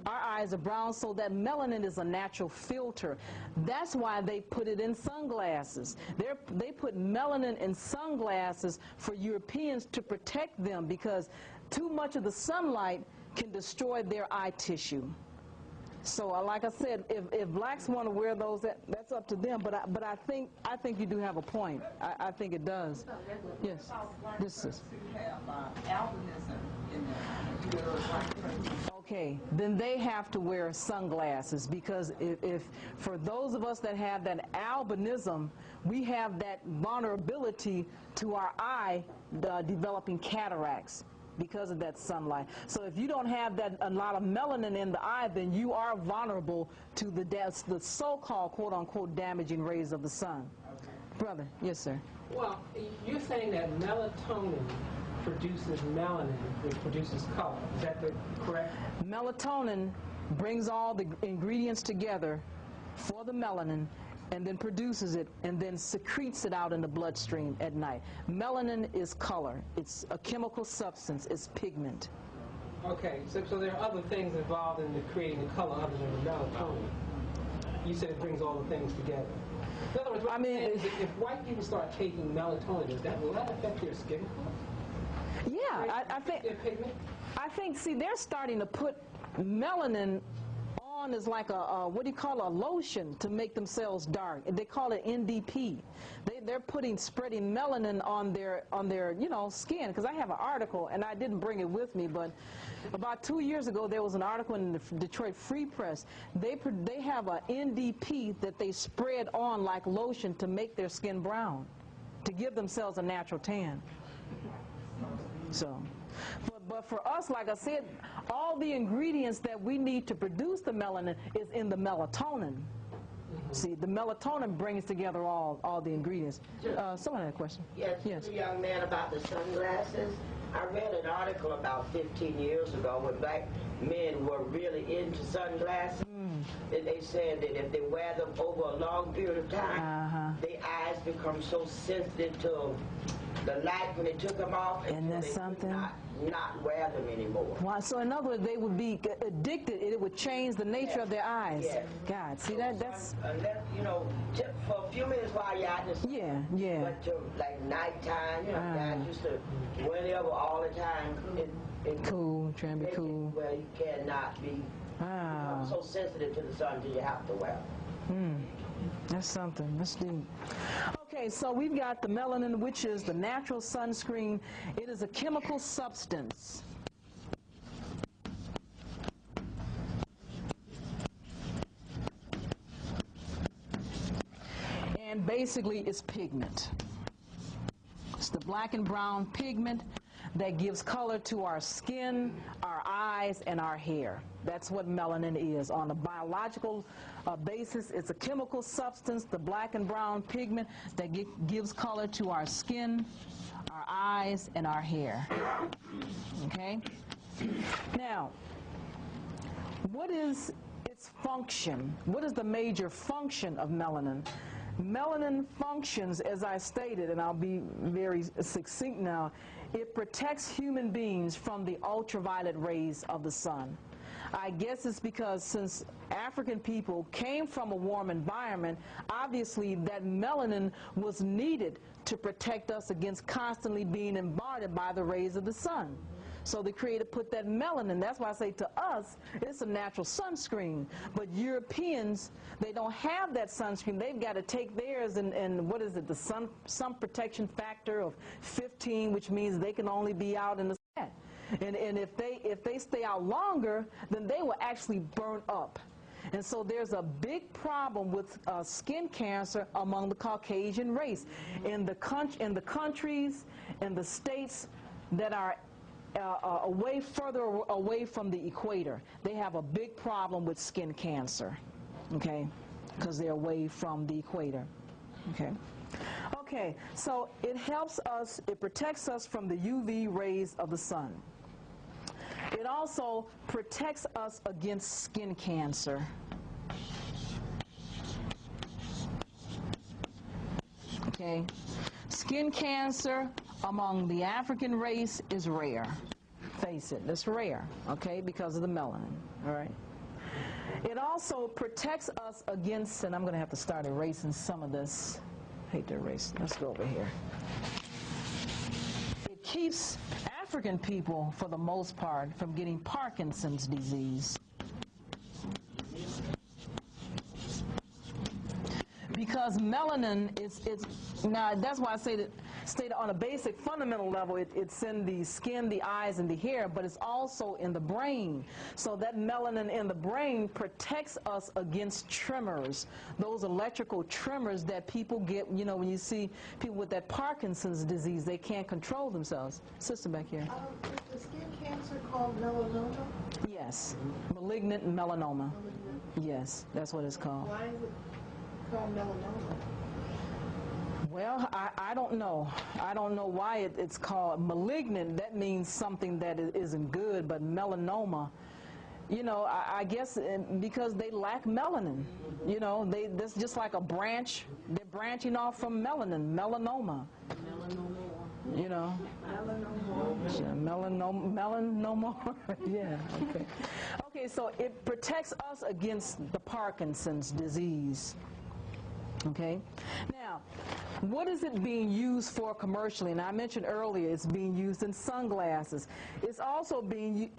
our eyes are brown, so that melanin is a natural filter. That's why they put it in sunglasses. They put melanin in sunglasses for Europeans to protect them because too much of the sunlight can destroy their eye tissue. So, like I said, if blacks want to wear those, that's up to them. But I think you do have a point. I think it does. Yes. This is. Okay, then they have to wear sunglasses because if for those of us that have that albinism, we have that vulnerability to our eye developing cataracts because of that sunlight. So if you don't have a lot of melanin in the eye, then you are vulnerable to the so-called quote-unquote damaging rays of the sun. Brother, yes, sir. Well, you're saying that melatonin produces melanin, which produces color. Is that correct? Melatonin brings all the ingredients together for the melanin and then produces it and then secretes it out in the bloodstream at night. Melanin is color. It's a chemical substance. It's pigment. Okay, so there are other things involved in creating the color other than the melatonin. You said it brings all the things together. In other words, if white people start taking melatonin, will that affect their skin color? Yeah, I think, see, they're starting to put melanin on as like a what do you call a lotion to make themselves dark. They call it NDP. They're spreading melanin on their skin. Because I have an article, and I didn't bring it with me, but about 2 years ago there was an article in the Detroit Free Press. They have a NDP that they spread on like lotion to make their skin brown, to give themselves a natural tan. So, but for us, like I said, all the ingredients that we need to produce the melanin is in the melatonin. See, the melatonin brings together all the ingredients. Someone had a question. Yes. Young man about the sunglasses. I read an article about 15 years ago when black men were really into sunglasses. And they said that if they wear them over a long period of time, their eyes become so sensitive to the light when they took them off, and they could not wear them anymore. Wow, so in other words, they would be addicted. It would change the nature of their eyes. Yes. God, see that's. Unless, just for a few minutes while you're out in the sun. Yeah. But to like nighttime, guys used to whenever all the time. Cool, trying to be cool. Where you cannot be so sensitive to the sun till you have to wear them. That's something. That's deep. Okay, so we've got the melanin, which is the natural sunscreen. It is a chemical substance. And basically, it's pigment. It's the black and brown pigment that gives color to our skin, our eyes, and our hair. That's what melanin is. On a biological basis, it's a chemical substance, the black and brown pigment that gives color to our skin, our eyes, and our hair. Okay? Now, what is its function? What is the major function of melanin? Melanin functions, as I stated, and I'll be very succinct now, it protects human beings from the ultraviolet rays of the sun. I guess it's because since African people came from a warm environment, obviously that melanin was needed to protect us against constantly being bombarded by the rays of the sun. So the Creator put that melanin. That's why I say to us, it's a natural sunscreen. But Europeans, they don't have that sunscreen. They've got to take theirs and what is it, the sun protection factor of 15, which means they can only be out in the sun. And if they stay out longer, then they will actually burn up. And so there's a big problem with skin cancer among the Caucasian race. In the countries, in the states that are further away from the equator, they have a big problem with skin cancer, okay, because they're away from the equator, okay. Okay, so it helps us, it protects us from the UV rays of the sun. It also protects us against skin cancer. Okay, skin cancer among the African race is rare. Face it, it's rare, okay, because of the melanin, all right? It also protects us against, and I'm going to have to start erasing some of this. Hate to erase, let's go over here. It keeps African people, for the most part, from getting Parkinson's disease. Because melanin now that's why I say that stated on a basic fundamental level, it's in the skin, the eyes, and the hair, but it's also in the brain. So that melanin in the brain protects us against tremors, those electrical tremors that people get, you know, when you see people with that Parkinson's disease, they can't control themselves. Sister back here. Is the skin cancer called melanoma? Yes, malignant melanoma. Yes, that's what it's called. Why is it called melanoma? Well, I don't know. I don't know why it's called malignant. That means something that isn't good, but melanoma, you know, I guess because they lack melanin. You know, that's just like a branch. They're branching off from melanin, melanoma. Melanoma. You know. Melanoma. Melanoma. Yeah, okay. Okay, so it protects us against the Parkinson's disease. Okay. Now, what is it being used for commercially? And I mentioned earlier it's being used in sunglasses. It's also being,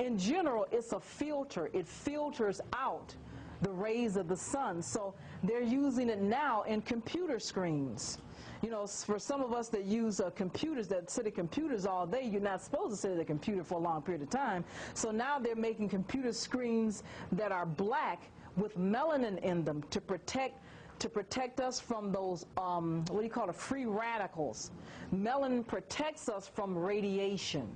in general, it's a filter. It filters out the rays of the sun. So they're using it now in computer screens. You know, for some of us that use computers, that sit at computers all day, you're not supposed to sit at a computer for a long period of time. So now they're making computer screens that are black with melanin in them to protect us from those, what do you call it, free radicals. Melanin protects us from radiation,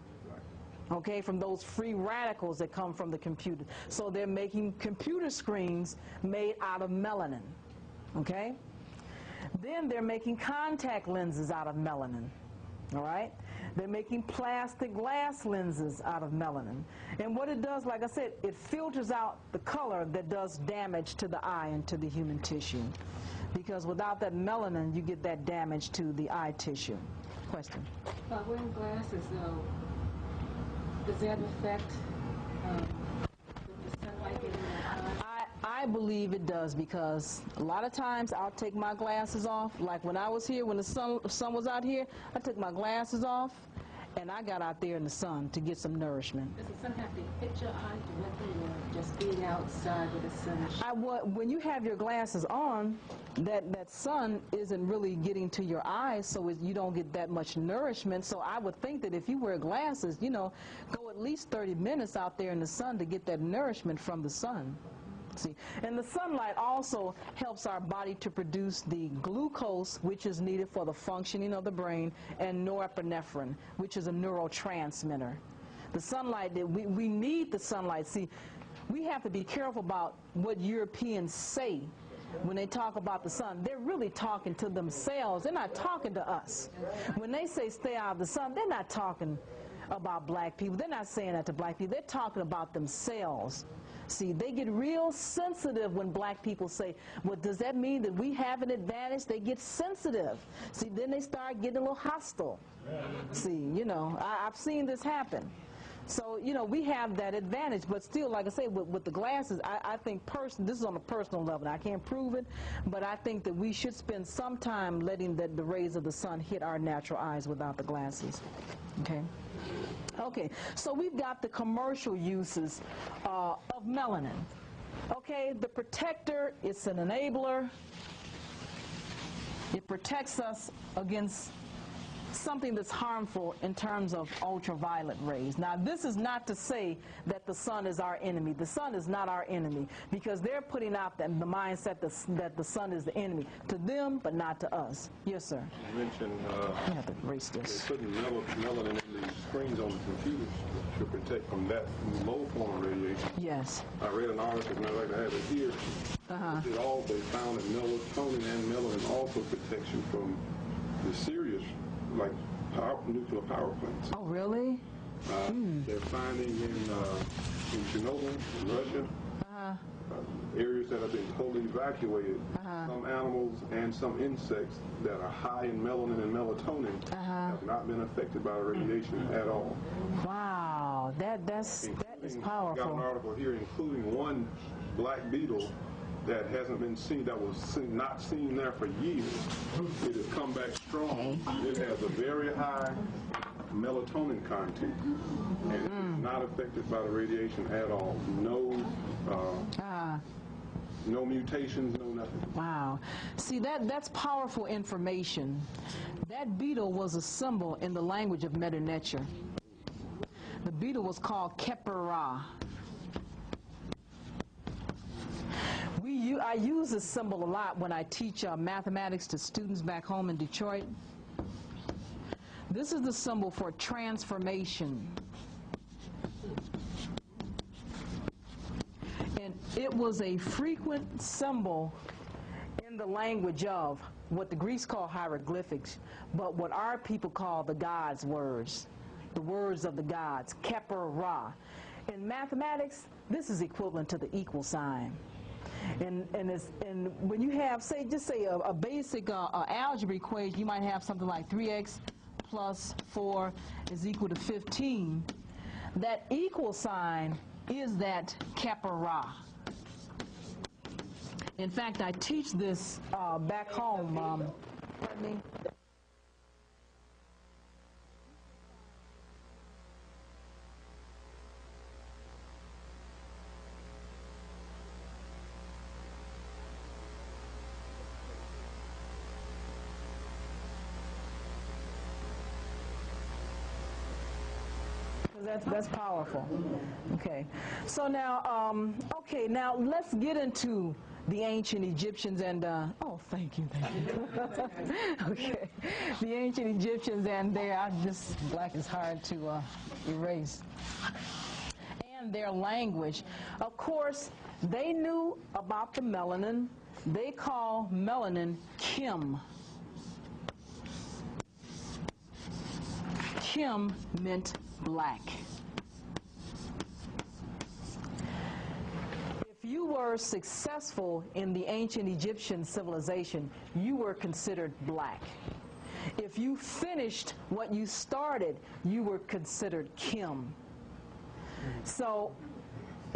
okay, from those free radicals that come from the computer. So they're making computer screens made out of melanin, okay? Then they're making contact lenses out of melanin, all right? They're making plastic glass lenses out of melanin. And what it does, like I said, it filters out the color that does damage to the eye and to the human tissue. Because without that melanin, you get that damage to the eye tissue. Question? Wearing glasses, though, does that affect the sunlight getting in the eye? I believe it does, because a lot of times I'll take my glasses off. Like when I was here, when the sun was out here, I took my glasses off and I got out there in the sun to get some nourishment. Does the sun have to hit your eye directly, or just being outside with the sun? When you have your glasses on, that sun isn't really getting to your eyes, so you don't get that much nourishment. So I would think that if you wear glasses, you know, go at least 30 minutes out there in the sun to get that nourishment from the sun. See, and the sunlight also helps our body to produce the glucose, which is needed for the functioning of the brain, and norepinephrine, which is a neurotransmitter. The sunlight, we need the sunlight. See, we have to be careful about what Europeans say when they talk about the sun. They're really talking to themselves. They're not talking to us. When they say stay out of the sun, they're not talking about black people. They're not saying that to black people. They're talking about themselves. See, they get real sensitive when black people say, well, does that mean that we have an advantage? They get sensitive. See, then they start getting a little hostile. See, you know, I've seen this happen. So, you know, we have that advantage, but still, like I say, with the glasses, I think this is on a personal level. I can't prove it, but I think that we should spend some time letting the rays of the sun hit our natural eyes without the glasses. Okay? Okay, so we've got the commercial uses of melanin. Okay, the protector, it's an enabler. It protects us against something that's harmful in terms of ultraviolet rays. Now, this is not to say that the sun is our enemy. The sun is not our enemy, because they're putting out the mindset that the sun is the enemy to them, but not to us. Yes, sir. You mentioned I have to erase this. they're putting melanin in these screens on the computers to protect from that low form of radiation. Yes. I read an article, and I'd like to have it here. They found that melatonin and melanin also protects you from the serious, like nuclear power plants. Oh, really? They're finding in Chernobyl, in Russia, areas that have been totally evacuated, some animals and some insects that are high in melanin and melatonin have not been affected by the radiation at all. Wow, that is powerful. I got an article here including one black beetle that hasn't been seen, that was not seen there for years. It has come back strong. It has a very high melatonin content, and it is not affected by the radiation at all. No mutations, no nothing. Wow. See, that's powerful information. That beetle was a symbol in the language of Medu Neter. The beetle was called Kepera. I use this symbol a lot when I teach mathematics to students back home in Detroit. This is the symbol for transformation. And it was a frequent symbol in the language of what the Greeks call hieroglyphics, but what our people call the gods' words, the words of the gods, Kepera. In mathematics, this is equivalent to the equal sign. And when you have, just say a basic algebra equation, you might have something like 3x plus 4 is equal to 15. That equal sign is that Kepera. In fact, I teach this back home. Pardon me? That's powerful. Okay. So now, now let's get into the ancient Egyptians and, oh, thank you. Okay. The ancient Egyptians and black is hard to erase. And their language. Of course, they knew about the melanin. They call melanin Kim. Kim meant black. If you were successful in the ancient Egyptian civilization, you were considered black. If you finished what you started, you were considered Kim. So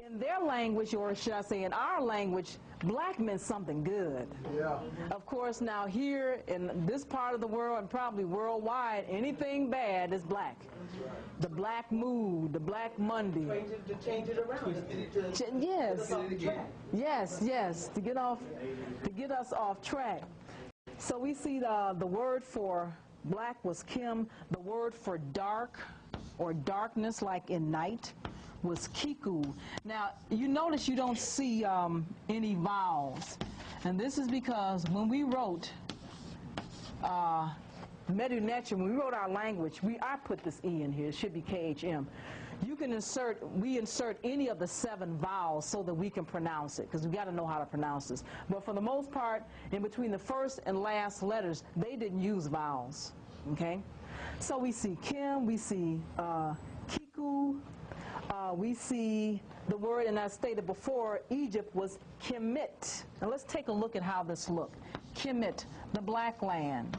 in their language, or should I say in our language, black meant something good. Yeah. Of course, now here in this part of the world and probably worldwide, anything bad is black. Right. The black mood, the black Monday. To change it around. Yes, to get us off track. So we see the word for black was Kim. The word for dark or darkness, like in night, was Kiku. Now, you notice you don't see any vowels. And this is because when we wrote Medu Neter, when we wrote our language, I put this E in here. It should be KHM. You can we insert any of the 7 vowels so that we can pronounce it, because we got to know how to pronounce this. But for the most part, in between the first and last letters, they didn't use vowels. Okay? So we see Kim, we see Kiku, we see the word, and I stated before, Egypt was Kemet. Now let's take a look at how this looked. Kemet, the black land.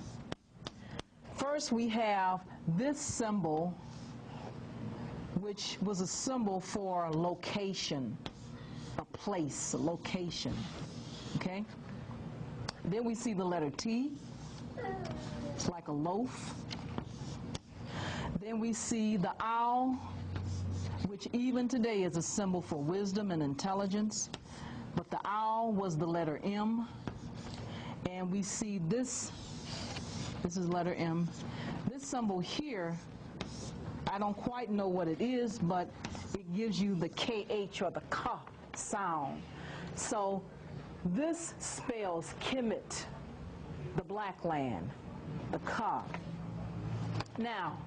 First we have this symbol, which was a symbol for location, a place, a location, okay? Then we see the letter T. It's like a loaf. Then we see the owl, which even today is a symbol for wisdom and intelligence. But the owl was the letter M. And we see this is letter M. This symbol here, I don't quite know what it is, but it gives you the KH or the K sound. So this spells Kemet, the black land, the Ka. Now,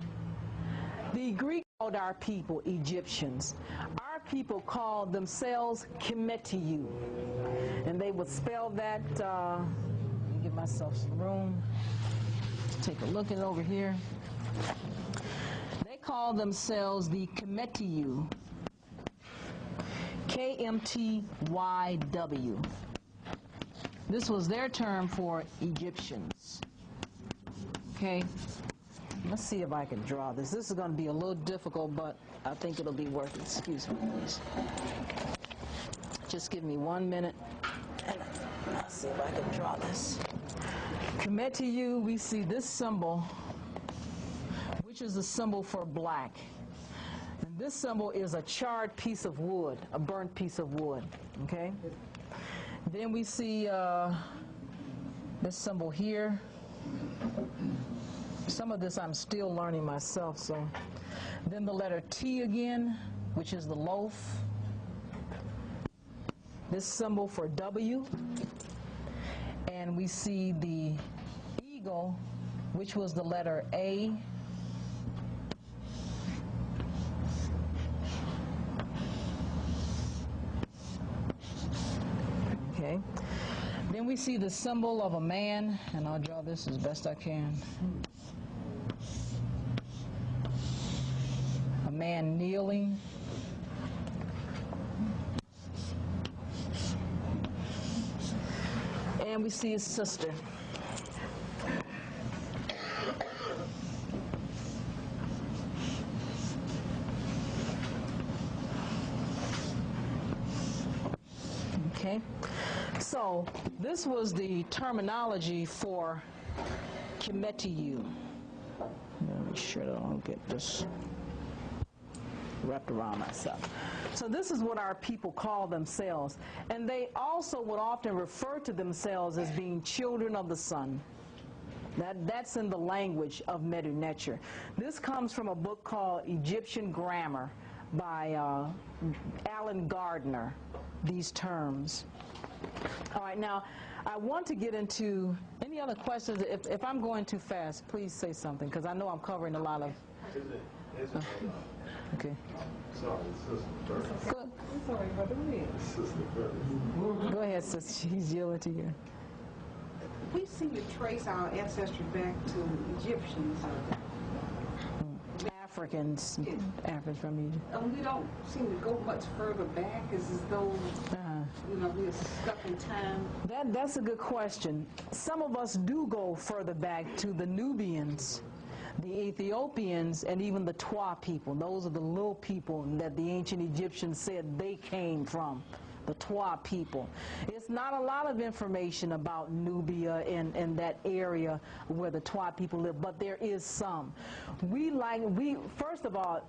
the Greek called our people Egyptians. Our people called themselves Kemetiu. And they would spell that, let me give myself some room. Take a look at it over here. They called themselves the Kemetiu. K-M-T-Y-W. This was their term for Egyptians. Okay, let's see if I can draw this. This is going to be a little difficult, but I think it'll be worth it. Excuse me, please. Just give me 1 minute, and I'll see if I can draw this. Kemetiu, we see this symbol, which is a symbol for black. And this symbol is a charred piece of wood, a burnt piece of wood, okay? Then we see this symbol here. Some of this I'm still learning myself, so. Then the letter T again, which is the loaf. This symbol for W. And we see the eagle, which was the letter A. Okay. Then we see the symbol of a man, and I'll draw this as best I can. A man kneeling. And we see his sister. Okay, so this was the terminology for Kemetiu. Let me make sure that I don't get this wrapped around myself. So this is what our people call themselves. And they also would often refer to themselves as being children of the sun. That's in the language of Medu Neter. This comes from a book called Egyptian Grammar by Alan Gardner, these terms. All right, now I want to get into any other questions. If I'm going too fast, please say something, because I know I'm covering a lot of... Okay. Sorry, sister first. Good. I'm sorry, brother. Sister first. Go ahead, sister. He's yelling to you. We seem to trace our ancestry back to Egyptians. Africans, Africans from Egypt. We don't seem to go much further back, as though you know, we're stuck in time. That's a good question. Some of us do go further back to the Nubians, the Ethiopians, and even the Twa people. Those are the little people that the ancient Egyptians said they came from, the Twa people. It's not a lot of information about Nubia and that area where the Twa people live, but there is some. First of all,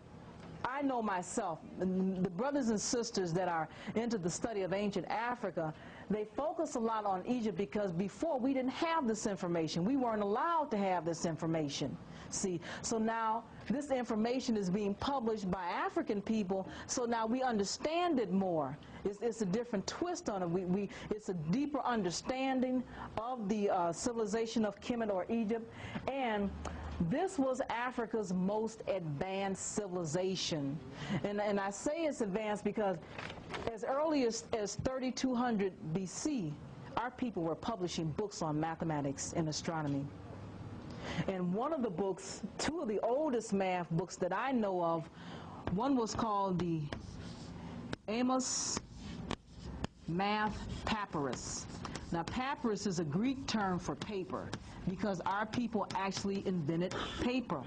I know myself, the brothers and sisters that are into the study of ancient Africa, they focus a lot on Egypt because before we didn't have this information. We weren't allowed to have this information. See, so now this information is being published by African people, so now we understand it more. It's a different twist on it. It's a deeper understanding of the civilization of Kemet or Egypt, and this was Africa's most advanced civilization. And I say it's advanced because as early as 3200 BC, our people were publishing books on mathematics and astronomy. And one of the books, two of the oldest math books that I know of, one was called the Amos Math Papyrus. Now, papyrus is a Greek term for paper because our people actually invented paper.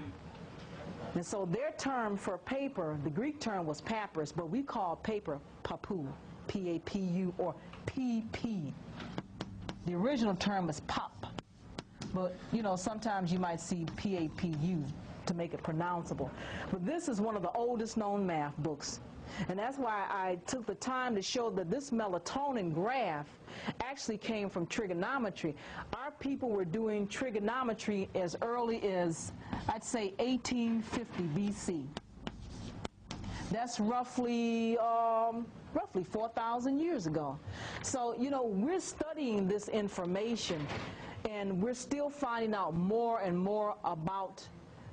And so their term for paper, the Greek term was papyrus, but we call paper papu, P-A-P-U, or P-P. The original term is pop. But, you know, sometimes you might see P-A-P-U to make it pronounceable. But this is one of the oldest known math books. And that's why I took the time to show that this melatonin graph actually came from trigonometry. Our people were doing trigonometry as early as, I'd say, 1850 BC. That's roughly 4,000 years ago. So, you know, we're studying this information, and we're still finding out more and more about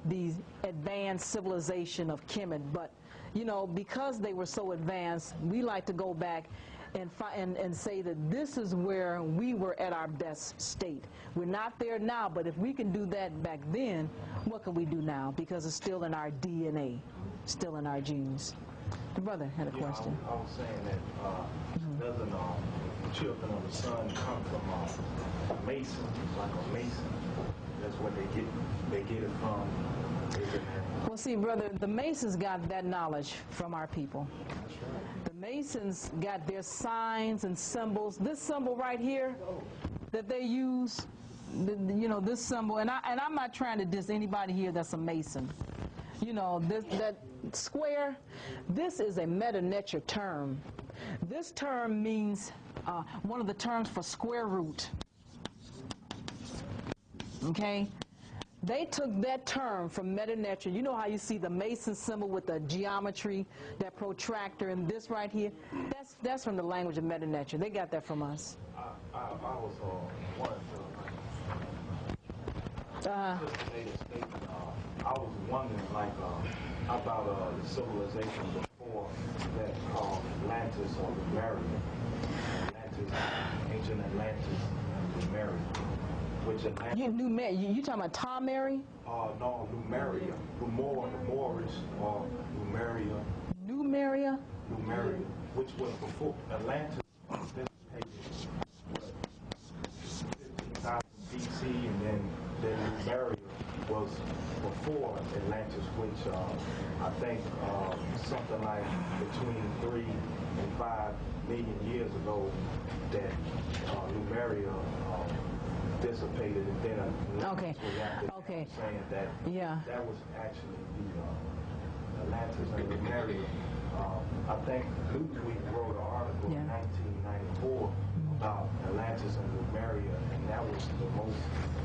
the advanced civilization of Kemet. But, you know, because they were so advanced, we like to go back and say that this is where we were at our best state. We're not there now, but if we can do that back then, what can we do now? Because it's still in our DNA, still in our genes. The brother had a question. I was saying that doesn't children of the sun come from a mason, like a mason. That's where they get it from. Well, see, brother, the Masons got that knowledge from our people. The Masons got their signs and symbols. This symbol right here that they use, you know, this symbol, and I'm not trying to diss anybody here that's a Mason. You know, that square, this is a meta-nature term. This term means one of the terms for square root. Okay? They took that term from meta-nature. You know how you see the Mason symbol with the geometry, that protractor, and this right here? That's from the language of meta-nature. They got that from us. I was I was wondering, like, about the civilization before that called Atlantis or Lemuria. Atlantis, ancient Atlantis, Lemuria. Which You talking about Tom Mary? No, Lemuria. Lemuris, or Lemuria. Numeria? Lemuria, which was before Atlantis. 15,000 BC, and then Lemuria was before Atlantis, which I think something like between 3 and 5 million years ago, that Lemuria dissipated, and then Atlantis was after saying that that was actually the Atlantis and Lemuria. I think Newsweek wrote an article in 1994 about Atlantis and Lemuria, and that was the most,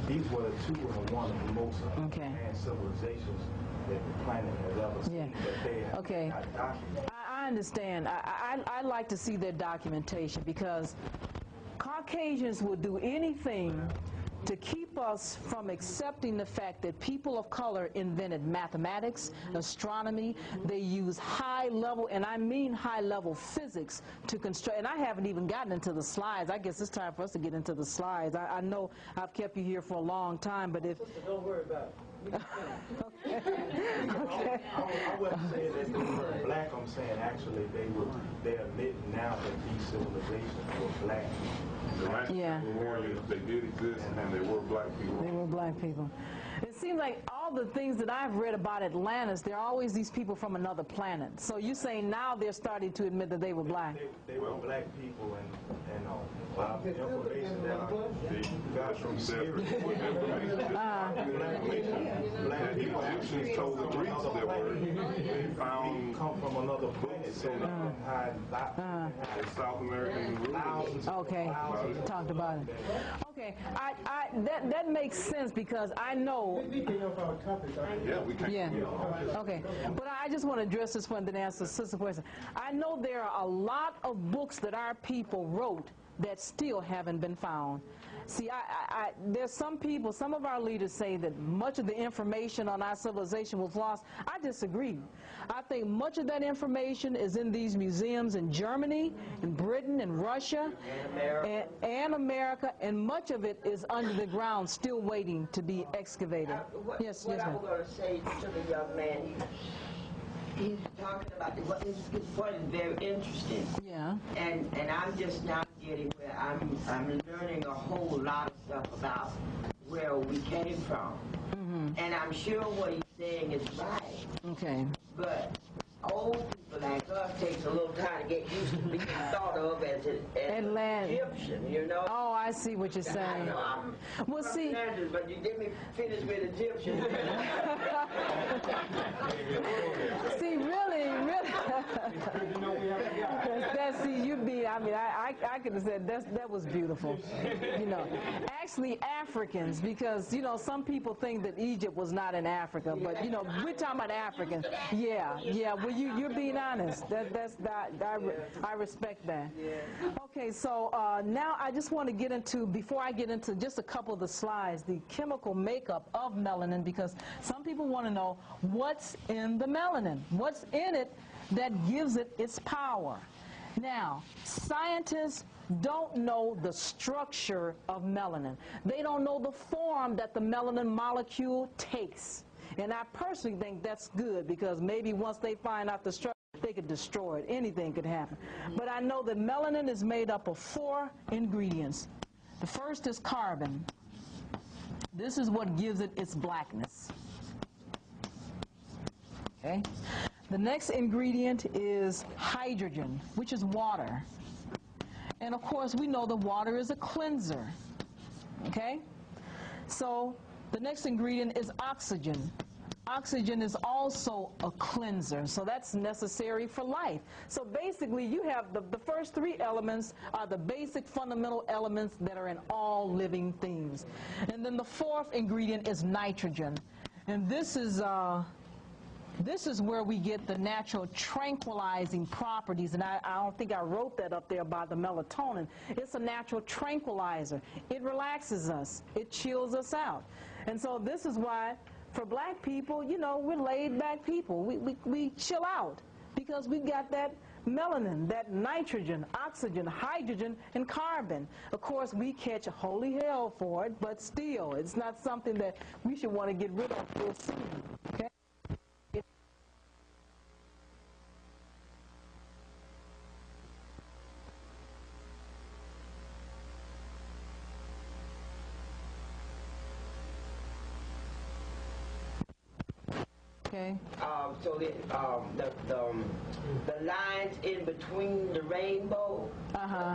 these were the two and one of the most advanced civilizations that the planet has ever seen, but they have not documented. I understand. I like to see their documentation, because Caucasians will do anything to keep us from accepting the fact that people of color invented mathematics, astronomy. They use high-level, and I mean high-level physics to construct. And I haven't even gotten into the slides. I guess it's time for us to get into the slides. I know I've kept you here for a long time, but if... Don't worry about it. Okay. I wasn't saying that they were black. I'm saying actually they admit now that these civilizations were black. They did exist, and they were black people. They were black people. It seems like all the things that I've read about Atlantis, there are always these people from another planet. So you're saying now they're starting to admit that they were black? They were black people, and information that I got from black people Egyptians told the Greeks that they found come from another planet, so South American rulers. Okay, talked about it. Okay, that makes sense, because I know. Yeah, we can. Yeah. Okay, but I just want to address this one, then answer the sister question. I know there are a lot of books that our people wrote that still haven't been found. See, there's some people, some of our leaders say that much of the information on our civilization was lost. I disagree. I think much of that information is in these museums in Germany, in Britain, and Russia, and America, and much of it is under the ground, still waiting to be excavated. Yes, what yes, I ma'am. was going to say to the young man, he's talking about his point is very interesting. Yeah. And I'm just now getting where I'm learning a whole lot of stuff about where we came from. Mm-hmm. And I'm sure what he's saying is right. Okay. But old people like us takes a little time to get used to being thought of as an Egyptian, you know? Oh, I see what you're saying. I know I'm well, see, Flanders, but you did me finish with Egyptian. see, really, see, you be. I mean, I could have said that was beautiful. You know, actually Africans, because you know some people think that Egypt was not in Africa, but you know we're talking about Africans. Yeah, yeah. Well, you're being honest. I respect that. Okay, so now I just want to get into, before I get into just a couple of the slides, the chemical makeup of melanin, because some people want to know what's in the melanin, what's in it that gives it its power. Now, scientists don't know the structure of melanin. They don't know the form that the melanin molecule takes. And I personally think that's good, because maybe once they find out the structure, they could destroy it. Anything could happen. But I know that melanin is made up of 4 ingredients. The first is carbon. This is what gives it its blackness. Okay. The next ingredient is hydrogen, which is water. And of course, we know the water is a cleanser. Okay? So the next ingredient is oxygen. Oxygen is also a cleanser, so that's necessary for life. So basically, you have the first 3 elements are the basic fundamental elements that are in all living things. And then the 4th ingredient is nitrogen. And this is where we get the natural tranquilizing properties, and I don't think I wrote that up there about the melatonin. It's a natural tranquilizer. It relaxes us. It chills us out. And so this is why, for black people, you know, we're laid-back people. We chill out because we got that melanin, that nitrogen, oxygen, hydrogen, and carbon. Of course, we catch holy hell for it, but still, it's not something that we should want to get rid of real soon. Okay? Okay. So the lines in between the rainbow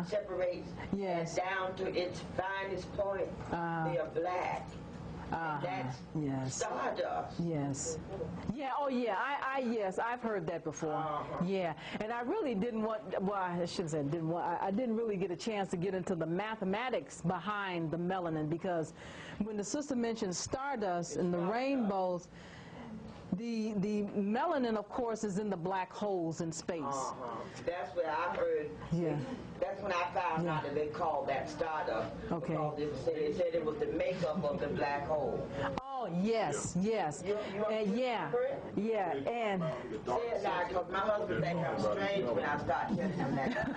separates down to its finest point. They are black. That's stardust. Yes. Yeah. Oh, yeah. Yes, I've heard that before. Yeah. And I really didn't want. Well, I shouldn't say didn't want. I didn't really get a chance to get into the mathematics behind the melanin, because when the sister mentioned stardust and the rainbows, the melanin, of course, is in the black holes in space. That's where I heard. Yeah. That's when I found out that they called that stardust. Okay. They said it was the makeup of the black hole. Oh, yes, yes. Yeah. And because my husband thinks I'm strange when I start telling him that.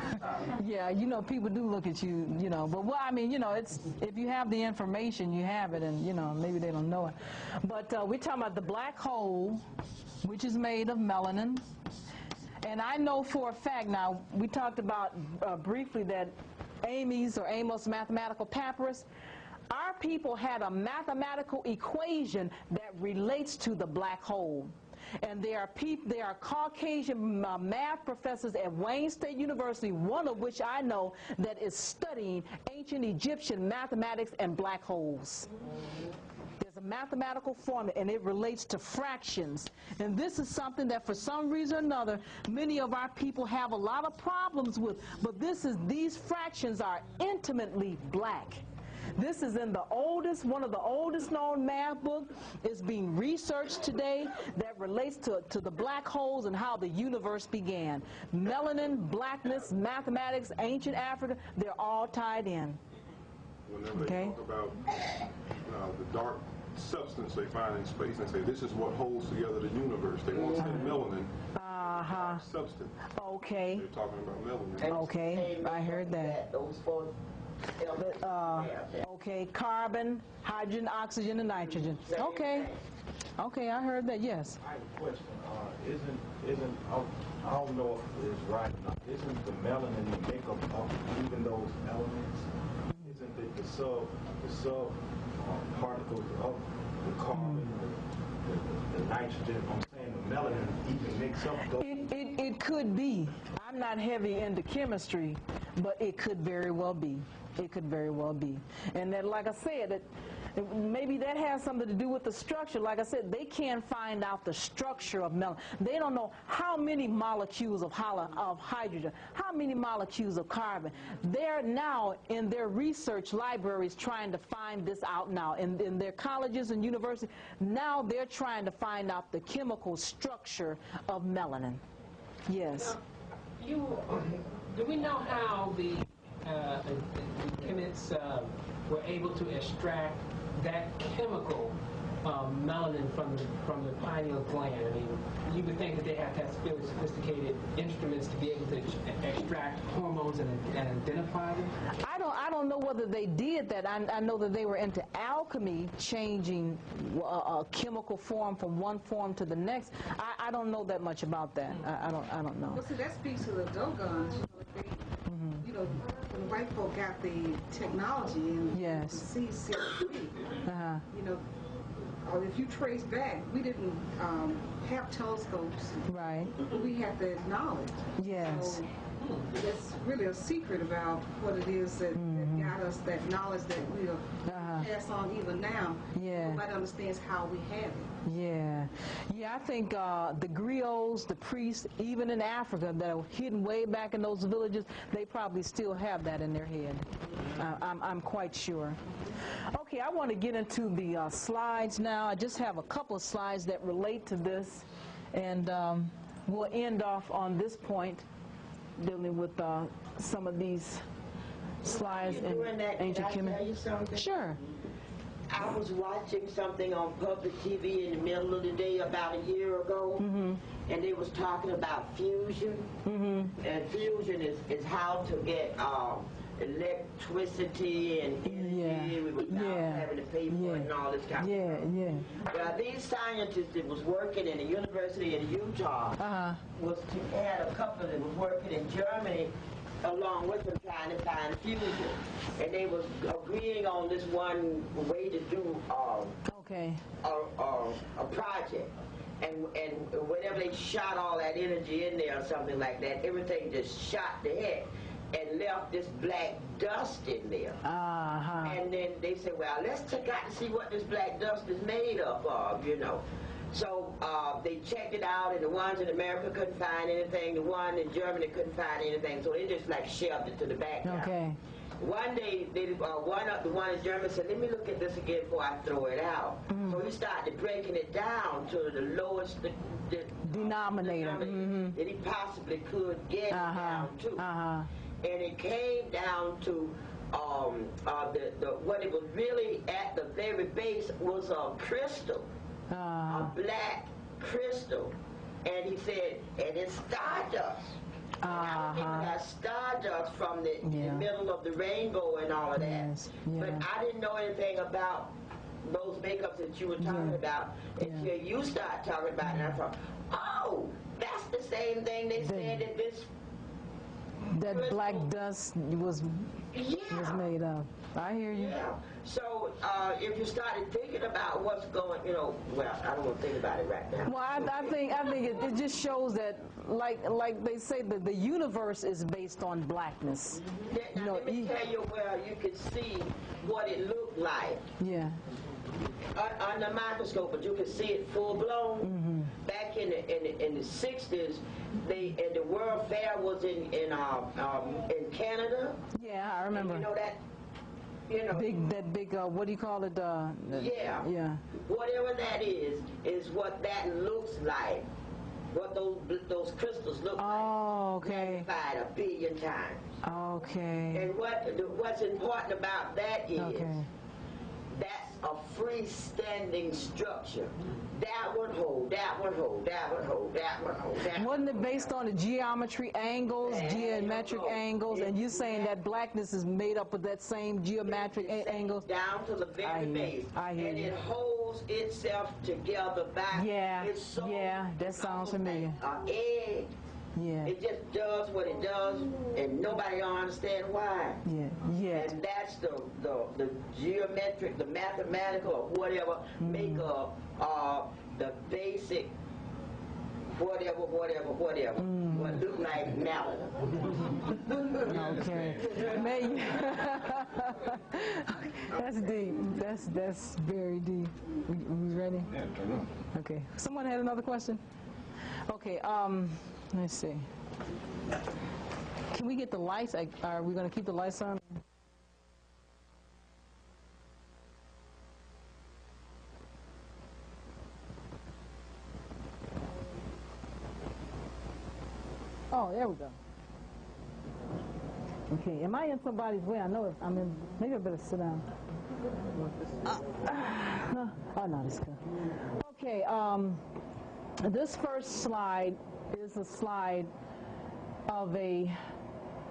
yeah, you know, people do look at you, you know, but well, I mean, you know, it's, if you have the information, you have it, and you know, maybe they don't know it. But we're talking about the black hole, which is made of melanin. And I know for a fact, now, we talked about briefly that Amos mathematical papyrus, our people had a mathematical equation that relates to the black hole. And there are Caucasian math professors at Wayne State University, one of which I know, that is studying ancient Egyptian mathematics and black holes. There's a mathematical formula, and it relates to fractions. And this is something that, for some reason or another, many of our people have a lot of problems with. But these fractions are intimately black. This is in the oldest, one of the oldest known math books. It's being researched today that relates to the black holes and how the universe began. Melanin, blackness, mathematics, ancient Africa, they're all tied in. Whenever they talk about the dark substance they find in space and say this is what holds together the universe, they won't say melanin. Substance. Okay. They're talking about melanin. Okay, I heard that. Okay, carbon, hydrogen, oxygen, and nitrogen. Okay. Okay, I heard that, yes. I have a question. I don't know if it's right or not. Isn't the melanin the makeup of even those elements? Isn't the sub particles of the carbon, the nitrogen? I'm saying the melanin even makes up those. It could be. I'm not heavy into chemistry, but it could very well be. It could very well be. And that, like I said, that maybe that has something to do with the structure. Like I said, they can't find out the structure of melanin. They don't know how many molecules of hydrogen, how many molecules of carbon. They're now in their research libraries trying to find this out now. In their colleges and universities, now they're trying to find out the chemical structure of melanin. Yes. Do we know how the chemists were able to extract that chemical melanin from the pineal gland? I mean, you would think that they have to have fairly sophisticated instruments to be able to extract hormones and identify them. I don't know whether they did that. I know that they were into alchemy, changing a chemical form from one form to the next. I don't know that much about that. I don't know. Well, see, that speaks to the Dogons. You know, when white folk got the technology and the C63, you know, if you trace back, we didn't have telescopes. Right. We had the knowledge. Yes. So it's really a secret about what it is that got us that knowledge that we'll pass on even now. Yeah. Nobody understands how we have it. Yeah. Yeah, I think the griots, the priests, even in Africa that are hidden way back in those villages, they probably still have that in their head. I'm quite sure. Okay, I want to get into the slides now. I just have a couple of slides that relate to this, and we'll end off on this point dealing with some of these slides in ancient chemistry. Sure. I was watching something on public TV in the middle of the day about a year ago, and they was talking about fusion. And fusion is how to get electricity and energy without having to pay for it and all this kind of stuff. Well, these scientists that was working in the University in Utah had a couple that was working in Germany along with them trying to find fusion. And they was agreeing on this one way to do a project. And whenever they shot all that energy in there or something like that, everything just shot to heck and left this black dust in there. And then they said, well, let's check out to see what this black dust is made up of, you know. So they checked it out, and the ones in America couldn't find anything. The one in Germany couldn't find anything. So they just like shoved it to the background. Okay. One day, the one in Germany said, let me look at this again before I throw it out. So he started breaking it down to the lowest denominator that he possibly could get it down to. And it came down to what it was really at the very base was a crystal. A black crystal, and he said, and it's stardust. I don't even have stardust from the middle of the rainbow and all of that. But I didn't know anything about those makeups that you were talking about until you start talking about it. And I thought, oh, that's the same thing they said that this that black dust was made of. I hear you. Yeah. So if you started thinking about what's going, you know, well, I don't want to think about it right now. Well, I think it just shows that, like they say, that the universe is based on blackness. Now, let me tell you where you can see what it looked like. Yeah. Under a microscope, but you can see it full blown. Back in the 60s, and the World Fair was in Canada. Yeah, I remember. And you know that. you know. That big, what do you call it? Yeah. Yeah. Whatever that is what that looks like. What those crystals look like. Oh, okay. Magnified 1 billion times. Okay. And what's important about that is that's a freestanding structure. That one hold, that one hold, that one hold, that one hold, that one. Wasn't it based on the geometry angles, geometric angles, and you saying that blackness is made up of that same geometric angles? Down to the very base. I hear and you. it holds itself together by its soul. Yeah, that sounds familiar. An egg. Yeah. It just does what it does, and nobody don't understand why. Yeah. And that's the geometric, the mathematical, or whatever make up the basic whatever. What look like melanin. Okay. That's deep. That's very deep. We ready? Okay. Someone had another question? Okay. Let's see. Can we get the lights? Are we going to keep the lights on? Oh, there we go. Okay, am I in somebody's way? I know if I'm in, maybe I better sit down. Oh, no, this is good. Okay, this first slide is a slide of a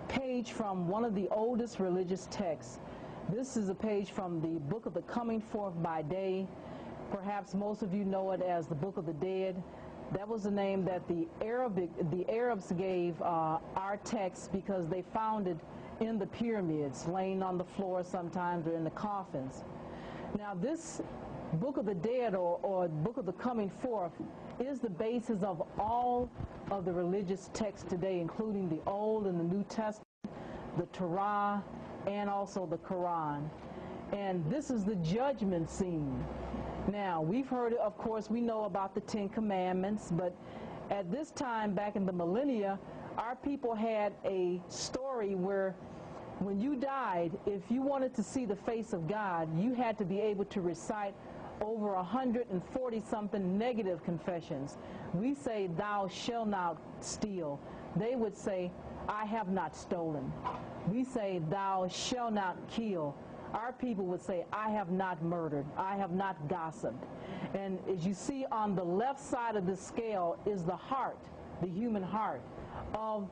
page from one of the oldest religious texts. This is a page from the Book of the Coming Forth by Day. Perhaps most of you know it as the Book of the Dead. That was the name that the Arabs gave our text because they found it in the pyramids, laying on the floor sometimes, or in the coffins. Now this Book of the Dead, or Book of the Coming Forth, is the basis of all of the religious texts today, including the Old and the New Testament, the Torah, and also the Quran. And this is the judgment scene. Now, we've heard, of course, we know about the 10 Commandments, but at this time, back in the millennia, our people had a story where when you died, if you wanted to see the face of God, you had to be able to recite over 140-something negative confessions. We say, thou shalt not steal. They would say, I have not stolen. We say, thou shalt not kill. Our people would say, I have not murdered. I have not gossiped. And as you see on the left side of the scale is the heart, the human heart of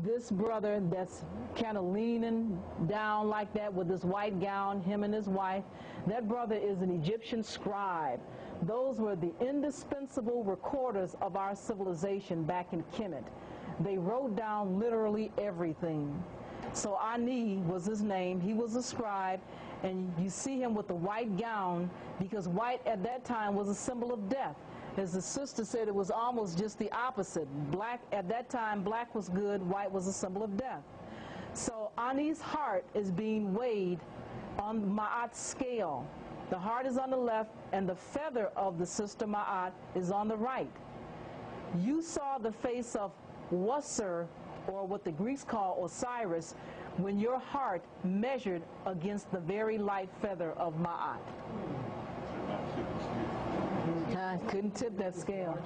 this brother that's kind of leaning down like that with this white gown, him and his wife. That brother is an Egyptian scribe. Those were the indispensable recorders of our civilization back in Kemet. They wrote down literally everything. So Ani was his name. He was a scribe, and you see him with the white gown because white at that time was a symbol of death. As the sister said, it was almost just the opposite. Black, at that time, black was good, white was a symbol of death. So Ani's heart is being weighed on Ma'at's scale. The heart is on the left, and the feather of the sister Ma'at is on the right. You saw the face of Wasser, or what the Greeks call Osiris, when your heart measured against the very light feather of Ma'at. I couldn't tip that scale.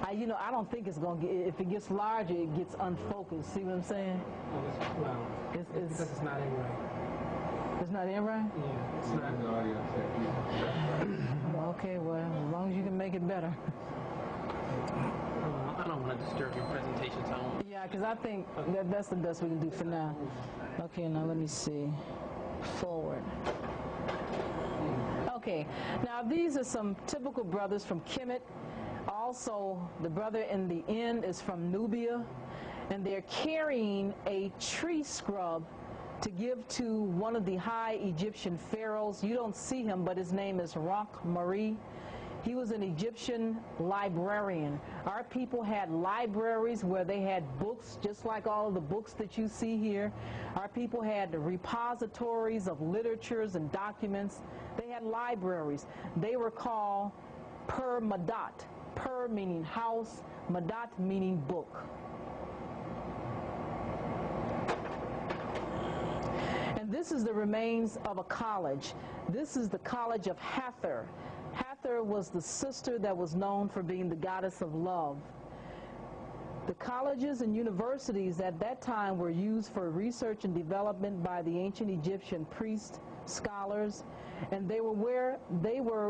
I don't think it's going to get, if it gets larger, it gets unfocused. See what I'm saying? Well, because it's not in right. It's not in right? Yeah, it's not. Okay, well, as long as you can make it better. I don't want to disturb your presentation, Tom. Yeah, because I think that's the best we can do for now. Okay, now let me see. Forward. Okay, now these are some typical brothers from Kemet. Also, the brother in the end is from Nubia, and they're carrying a tree scrub to give to one of the high Egyptian pharaohs. You don't see him, but his name is Ronk-Mari. He was an Egyptian librarian. Our people had libraries where they had books, just like all of the books that you see here. Our people had repositories of literatures and documents. They had libraries. They were called Per-Madat. Per meaning house, Madat meaning book. And This is the remains of a college. This is the College of Hathor. Hathor was the sister that was known for being the goddess of love. The colleges and universities at that time were used for research and development by the ancient Egyptian priests, scholars, and they were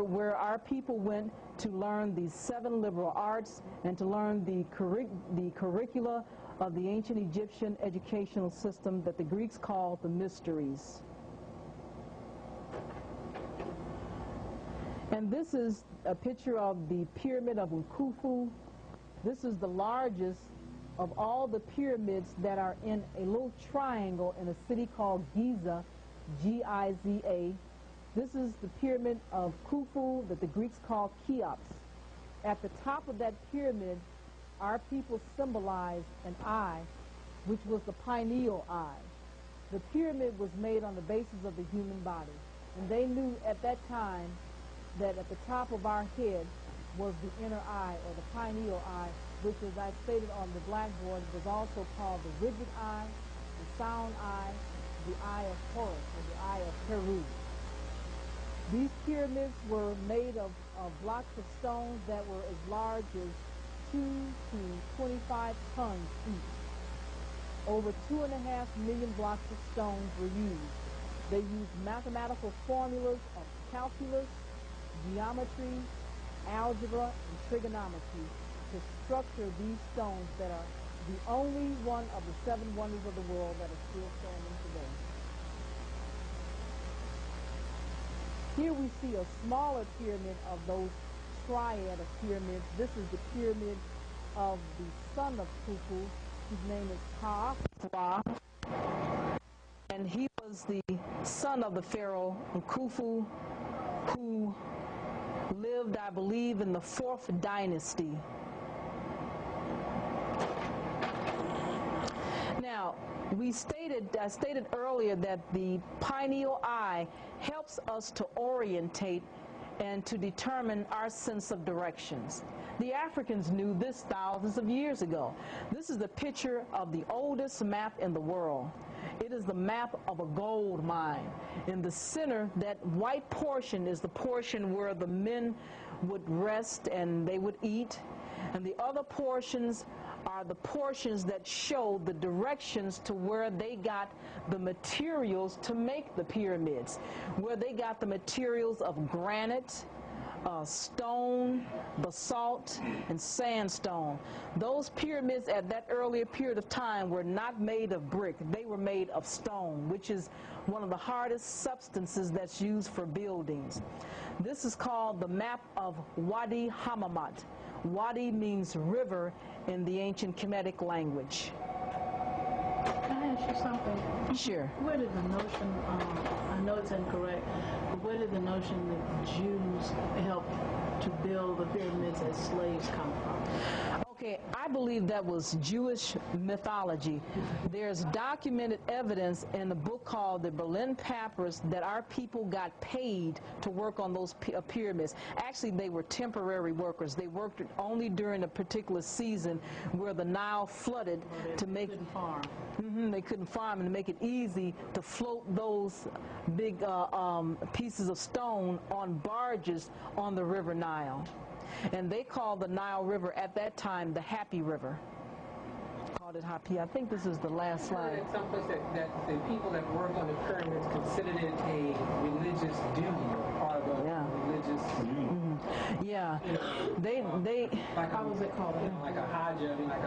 where our people went to learn the 7 liberal arts and to learn the curricula of the ancient Egyptian educational system that the Greeks called the mysteries. And this is a picture of the pyramid of Khufu. This is the largest of all the pyramids that are in a little triangle in a city called Giza, G-I-Z-A. This is the pyramid of Khufu that the Greeks call Cheops. At the top of that pyramid, our people symbolized an eye, which was the pineal eye. The pyramid was made on the basis of the human body. And they knew at that time that at the top of our head was the inner eye, or the pineal eye, which, as I stated on the blackboard, was also called the rigid eye, the sound eye, the eye of Horus, or the eye of Peru. These pyramids were made of blocks of stones that were as large as 2 to 25 tons each. Over 2.5 million blocks of stones were used. They used mathematical formulas of calculus, geometry, algebra, and trigonometry to structure these stones that are the only one of the 7 wonders of the world that are still standing today. Here we see a smaller pyramid of those triad of pyramids. This is the pyramid of the son of Khufu, whose name is Ka-Swa, and he was the son of the pharaoh Khufu, who lived, I believe, in the 4th dynasty. Now, I stated earlier that the pineal eye helps us to orientate and to determine our sense of directions. The Africans knew this thousands of years ago. This is a picture of the oldest map in the world. It is the map of a gold mine. In the center, that white portion is the portion where the men would rest and they would eat. And the other portions are the portions that show the directions to where they got the materials to make the pyramids, where they got the materials of granite, stone, basalt, and sandstone. Those pyramids at that earlier period of time were not made of brick. They were made of stone, which is one of the hardest substances that's used for buildings. This is called the map of Wadi Hammamat. Wadi means river in the ancient Kemetic language. Can I ask you something? Sure. Where did the notion, I know it's incorrect, but where did the notion that Jews helped to build the pyramids as slaves come from? Okay, I believe that was Jewish mythology. There's documented evidence in a book called the Berlin Papyrus that our people got paid to work on those pyramids. Actually, they were temporary workers. They worked only during a particular season where the Nile flooded to make couldn't farm. They couldn't farm, and to make it easy to float those big pieces of stone on barges on the River Nile. And they called the Nile River at that time the Happy River. Called it Happy. I think this is the last slide. At some place that the people that worked on the pyramids considered it a religious duty, or part of a religious. Yeah, they. Like how was it called? Like a hajj, I mean, like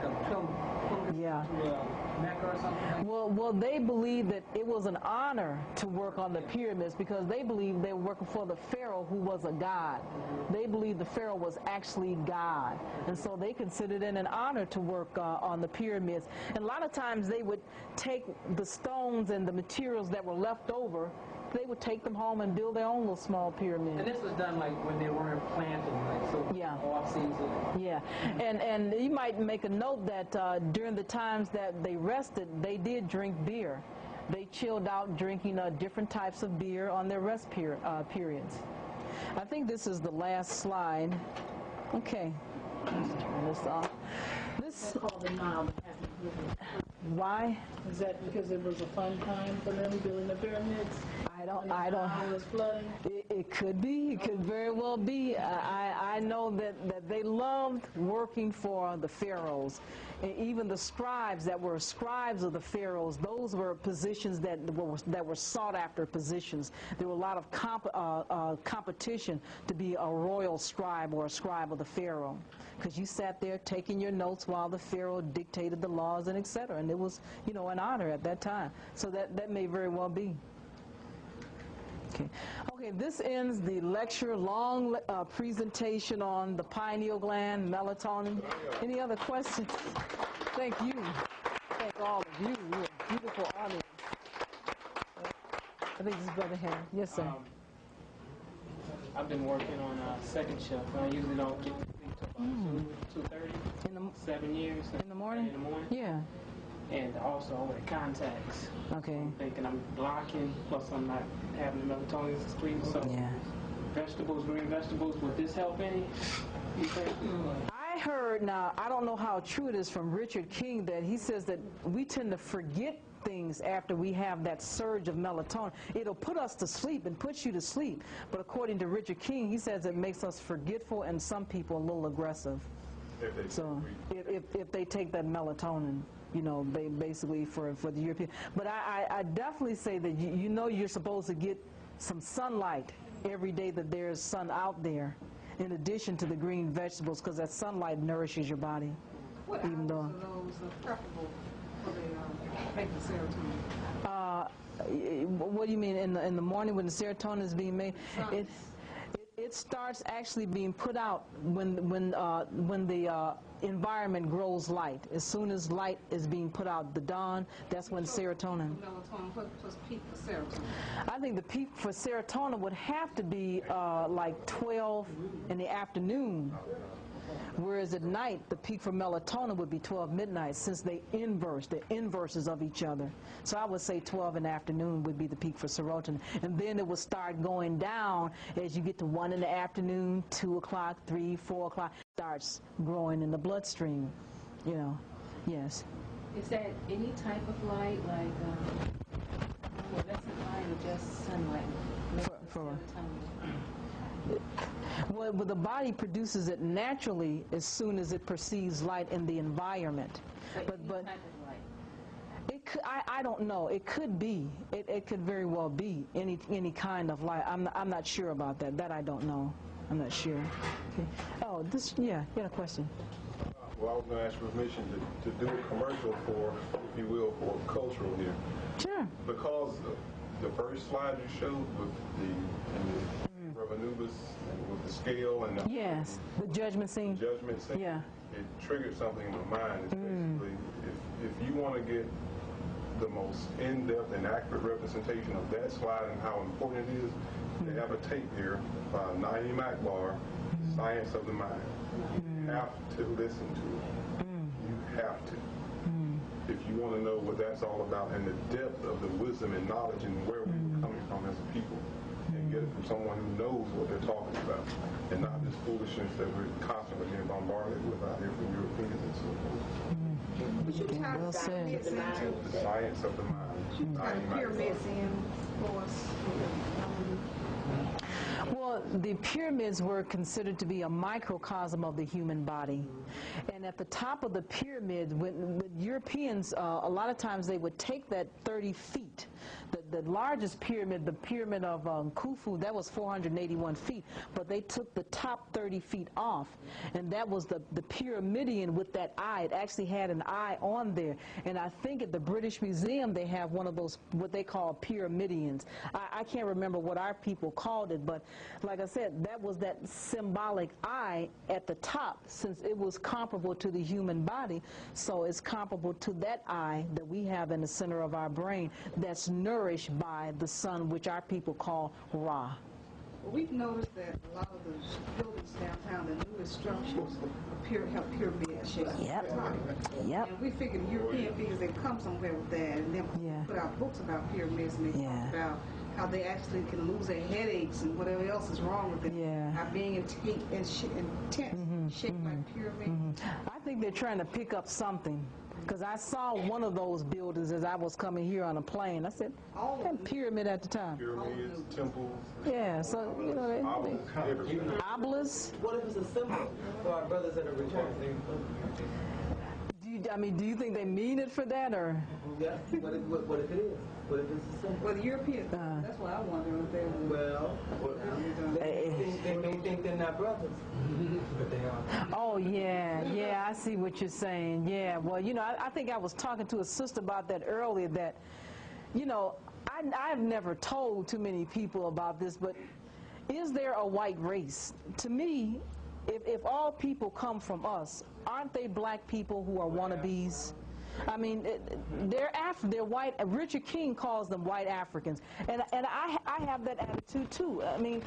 a pilgrimage to Mecca or something. Well, they believed that it was an honor to work on the pyramids because they believed they were working for the pharaoh, who was a god. They believed the pharaoh was actually God, and so they considered it an honor to work on the pyramids. And a lot of times they would take the stones and the materials that were left over. They would take them home and build their own little small pyramid. And this was done like when they weren't planting, like so off season. Yeah, and you might make a note that during the times that they rested, they did drink beer. They chilled out drinking different types of beer on their rest periods. I think this is the last slide. Okay, let's turn this off. This this. Called the Nile, the happy river. Why? Is that because it was a fun time for them building the pyramids? I don't. Was flooding? It could be. It could very well be. I know that they loved working for the pharaohs. And even the scribes that were scribes of the pharaohs, those were positions that were sought after positions. There were a lot of competition to be a royal scribe or a scribe of the pharaoh, because you sat there taking your notes while the pharaoh dictated the laws and etc. And it was, you know, an honor at that time. So that may very well be. Okay, this ends the lecture, long presentation on the pineal gland, melatonin. Any other questions? Thank you. Thank all of you. You're a beautiful audience. I think this is Brother Harry. Yes, sir. I've been working on second shift. I usually don't get to sleep till 2:30. 7 years. In the morning? In the morning. Yeah. And also I wear contacts. Okay. I'm thinking I'm blocking, plus I'm not having the melatonin to sleep. So yeah. Vegetables, green vegetables, would this help any? You think? I heard, now I don't know how true it is, from Richard King, that he says that we tend to forget things after we have that surge of melatonin. It'll put us to sleep and puts you to sleep. But according to Richard King, he says it makes us forgetful and some people a little aggressive. So if they take that melatonin, you know, basically for the European. But I definitely say that you know you're supposed to get some sunlight every day, that there's sun out there, in addition to the green vegetables, because that sunlight nourishes your body. What hours are those preferable for the making serotonin? What do you mean, in the morning when the serotonin is being made? It starts actually being put out when the environment grows light. As soon as light is being put out, the dawn, that's when serotonin. What's peak for serotonin? I think the peak for serotonin would have to be like 12 in the afternoon. Whereas at night, the peak for melatonin would be 12 midnight, since they're inverses of each other. So I would say 12 in the afternoon would be the peak for serotonin. And then it will start going down as you get to 1 in the afternoon, 2 o'clock, 3, 4 o'clock, starts growing in the bloodstream, you know. Yes. Is that any type of light, like fluorescent light or just sunlight? Well, the body produces it naturally as soon as it perceives light in the environment. But type of light? It could, I don't know. It could be. It could very well be any kind of light. I'm not sure about that. That I don't know. I'm not sure. Okay. Oh, you had a question. Well, I was going to ask permission to do a commercial for, if you will, for cultural here. Sure. Because the first slide you showed with the River Nubis and with the scale and yes, the judgment scene. Judgment scene. Yeah. It triggered something in my mind. It's basically, if you want to get the most in-depth and accurate representation of that slide and how important it is, they have a tape here by Naeem Akbar, Science of the Mind. You have to listen to it. You have to. If you want to know what that's all about and the depth of the wisdom and knowledge and where we're coming from as a people, and get it from someone who knows what they're talking about, and not this foolishness that we're constantly being bombarded with out here from Europeans and so forth. Well said. The science of the mind. Pyramids in for us. Well, the pyramids were considered to be a microcosm of the human body. And at the top of the pyramid, when the Europeans, a lot of times they would take that 30 feet. The largest pyramid, the pyramid of Khufu, that was 481 feet, but they took the top 30 feet off, and that was the pyramidion with that eye. It actually had an eye on there, and I think at the British Museum they have one of those, what they call pyramidions. I can't remember what our people called it, but like I said, that was that symbolic eye at the top, since it was comparable to the human body, so it's comparable to that eye that we have in the center of our brain that's nourished by the sun, which our people call Ra. Well, we've noticed that a lot of the buildings downtown, the newest structures, have pyramid shapes. Yep. And we figured the European figures they come somewhere with that, and then put out books about pyramids, and they talk about how they actually can lose their headaches and whatever else is wrong with them by being intense shaped like pyramid. I think they're trying to pick up something. Because I saw one of those buildings as I was coming here on a plane. I said, that pyramid at the time. Pyramids, temples. Yeah, so, you know, obelisks. What if it's a symbol for our brothers that are returning? Do you think they mean it for that, or? Yeah, what if it is? What if it's a symbol? Well, the Europeans, that's what I wonder if they Well, they may think they're not brothers, but they are. Oh, yeah, I see what you're saying. Yeah, well, you know, I think I was talking to a sister about that earlier, that, you know, I've never told too many people about this, but is there a white race? To me, if all people come from us, aren't they black people who are wannabes? I mean, they're white. Richard King calls them white Africans, and I have that attitude too. I mean,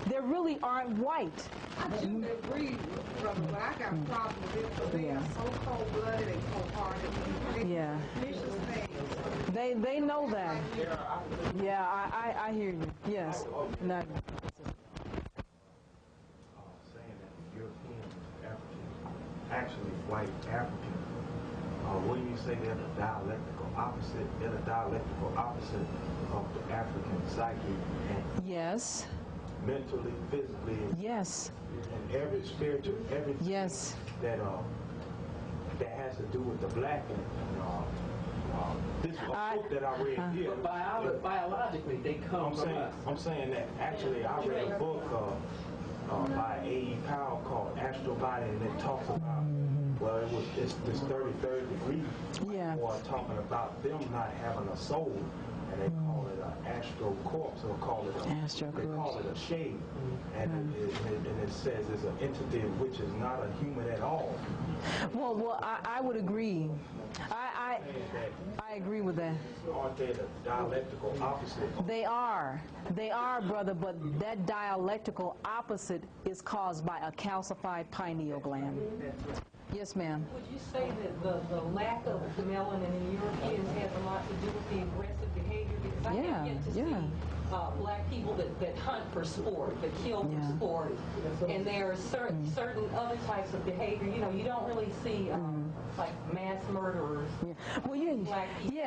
they really aren't white. I do agree, brother, but I got problems with it because they are so cold-blooded and cold-hearted. Yeah. Vicious things. They know that. Yeah, I hear you. Yes. Now, saying that the Europeans are African, actually white African. When you say they're the dialectical opposite, they're the dialectical opposite of the African psyche. And yes. Mentally, physically. Yes. And every spiritual, everything. Yes. That has to do with the black. This book that I read here. But biologically, they come from us. I'm saying that actually I read a book by A.E. Powell called Astral Body, and it talks about, well, it's this 33rd degree, or talking about them not having a soul, and they call it an astral corpse, or call it a shade, and it says it's an entity which is not a human at all. Well, I would agree. I agree with that. Aren't they the dialectical opposite? They are, brother, but that dialectical opposite is caused by a calcified pineal gland. Yes, ma'am. Would you say that the lack of melanin in Europeans has a lot to do with the aggressive behavior? Because I have yet to see black people that hunt for sport, that kill for sport, and there are certain other types of behavior. You know, you don't really see like mass murderers. Well, black people.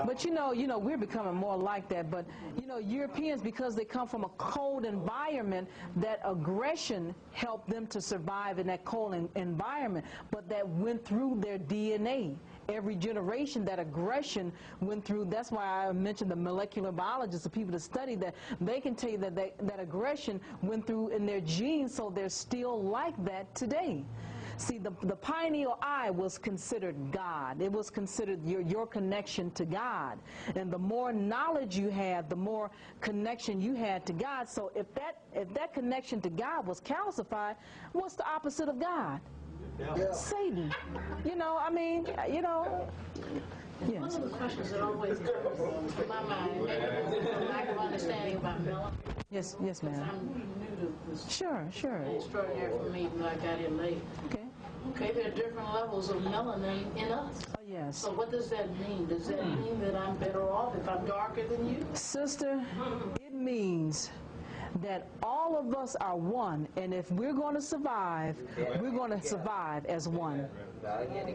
But you know, we're becoming more like that. But you know, Europeans, because they come from a cold environment, that aggression helped them to survive in that cold environment. But that went through their DNA. Every generation, that aggression went through. That's why I mentioned the molecular biologists, the people that study that. They can tell you that that aggression went through in their genes, so they're still like that today. See, the pineal eye was considered God. It was considered your connection to God. And the more knowledge you had, the more connection you had to God. So if that connection to God was calcified, what's the opposite of God? Satan. You know, I mean, you know. Yes. One of the questions that always comes to my mind, maybe a lack of understanding about melanin. Yes, ma'am. I'm new to this. Sure. It's extraordinary for me, even though I got here late. Okay, there are different levels of melanin in us. Oh, yes. So what does that mean? Does that mean that I'm better off if I'm darker than you? Sister, it means that all of us are one, and if we're going to survive, we're going to survive as one.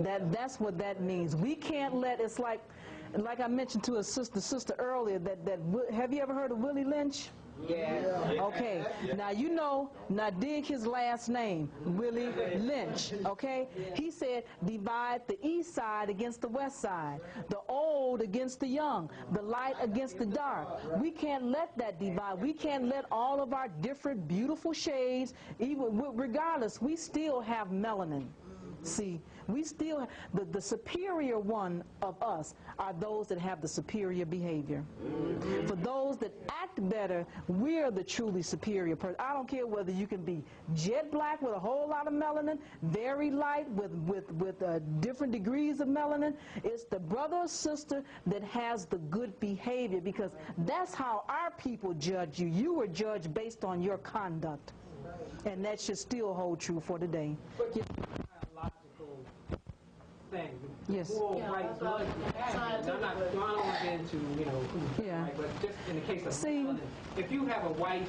That's what that means. We can't let, it's like I mentioned to a sister earlier, that have you ever heard of Willie Lynch? Yeah. Okay. Now you know, now dig his last name, Willie Lynch. Okay? He said, divide the east side against the west side, the old against the young, the light against the dark. We can't let that divide. We can't let all of our different beautiful shades, even regardless, we still have melanin. See, we still, the superior one of us are those that have the superior behavior. For those that act better, we're the truly superior person. I don't care whether you can be jet black with a whole lot of melanin, very light with different degrees of melanin. It's the brother or sister that has the good behavior, because that's how our people judge you. You were judged based on your conduct. And that should still hold true for today. Thing. Yes. White blood. I'm not going into, you know, who's right, but just in the case of melanin, if you have a white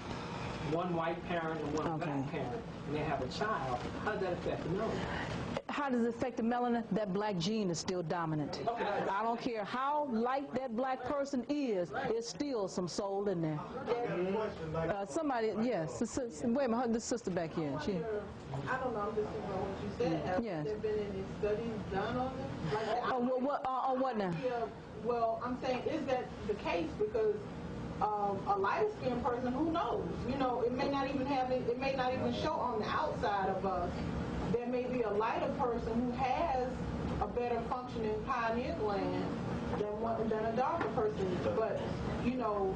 one white parent and one black parent, and they have a child, how does that affect the melanin? How does it affect the melanin? That black gene is still dominant. I don't care how light that black person is, there's still some soul in there. Somebody, yes, wait a minute, this sister back here. I don't know, I'm just thinking about what you said. Have there been any studies done on this? On what now? Well, I'm saying, is that the case? Because a lighter skinned person, who knows? You know, it may not even have it may not even show on the outside of us. There may be a lighter person who has a better functioning pineal gland than a darker person. But, you know,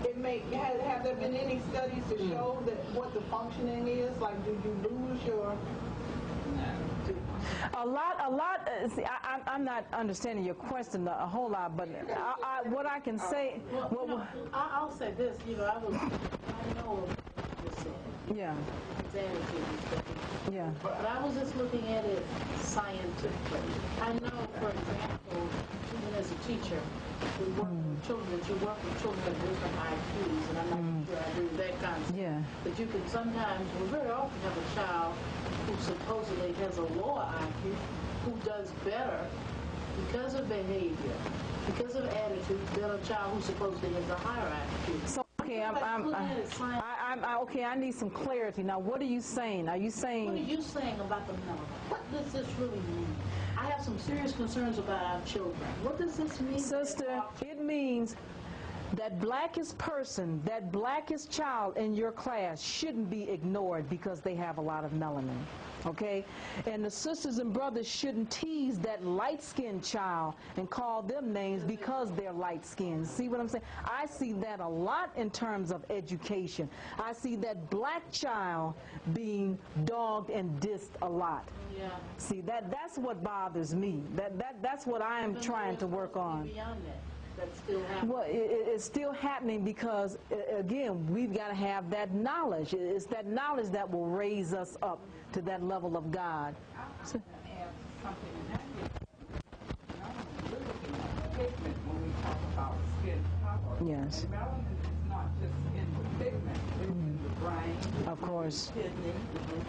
it may have there been any studies to show that what the functioning is? Like, do you lose your... See, I'm not understanding your question a whole lot, but what I can say... I'll say this, you know, I know of this yeah. But I was just looking at it scientifically. I know, for example, even as a teacher, we work with children, that you work with children with different IQs, and I'm not sure I agree with that concept. Yeah. But you can sometimes, we very often have a child who supposedly has a lower IQ, who does better because of behavior, because of attitude, than a child who supposedly has a higher IQ. So, okay, I need some clarity. Now, what are you saying? Are you saying... What are you saying about the melanin? What does this really mean? I have some serious concerns about our children. What does this mean? Sister, it means that blackest person, that blackest child in your class shouldn't be ignored because they have a lot of melanin, okay? And the sisters and brothers shouldn't tease that light-skinned child and call them names because they're light-skinned. See what I'm saying? I see that a lot in terms of education. I see that black child being dogged and dissed a lot. Yeah. See, that's what bothers me. That's what I am trying to work on. Beyond that. That's still happening. Well, it's still happening because, again, we've got to have that knowledge. It's that knowledge that will raise us up to that level of God. So, add something in that. Pigment when we talk about skin color. Yes. And melanin is not just in the pigment. It's in the brain. Of course. Kidney.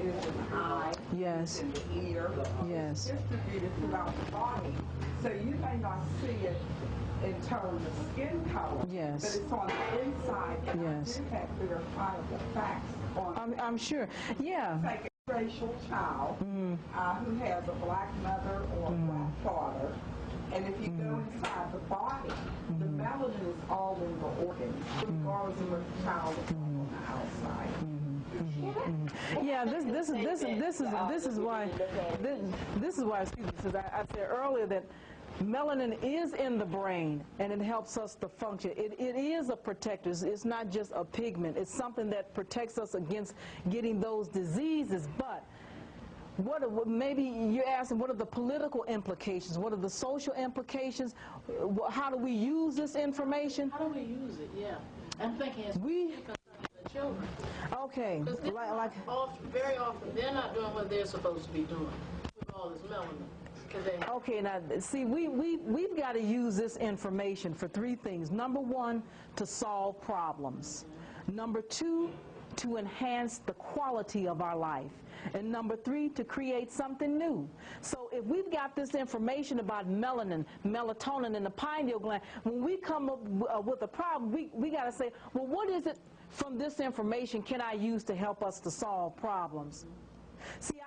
It's in the eye. Yes. It's in the ear. Yes. It's distributed throughout the body. So you may not see it in terms of skin color, yes, but it's on the inside. And yes. I do have verifiable facts on I'm sure. Yeah. Like a racial child who has a black mother or a black father, and if you go inside the body, the melanin is all in the organs, regardless of what the child is on the outside. Yeah, this is why excuse me, since I said earlier that melanin is in the brain, and it helps us to function. It is a protector. It's not just a pigment. It's something that protects us against getting those diseases. But maybe you're asking, what are the political implications? What are the social implications? How do we use this information? How do we use it? Yeah, I'm thinking it's the children. Okay, very often they're not doing what they're supposed to be doing with all this melanin. Okay, now see, we've got to use this information for three things. Number one, to solve problems. Number two, to enhance the quality of our life. And number three, to create something new. So if we've got this information about melanin, melatonin, and the pineal gland, when we come up with a problem, we got to say, well, what is it from this information can I use to help us to solve problems? See,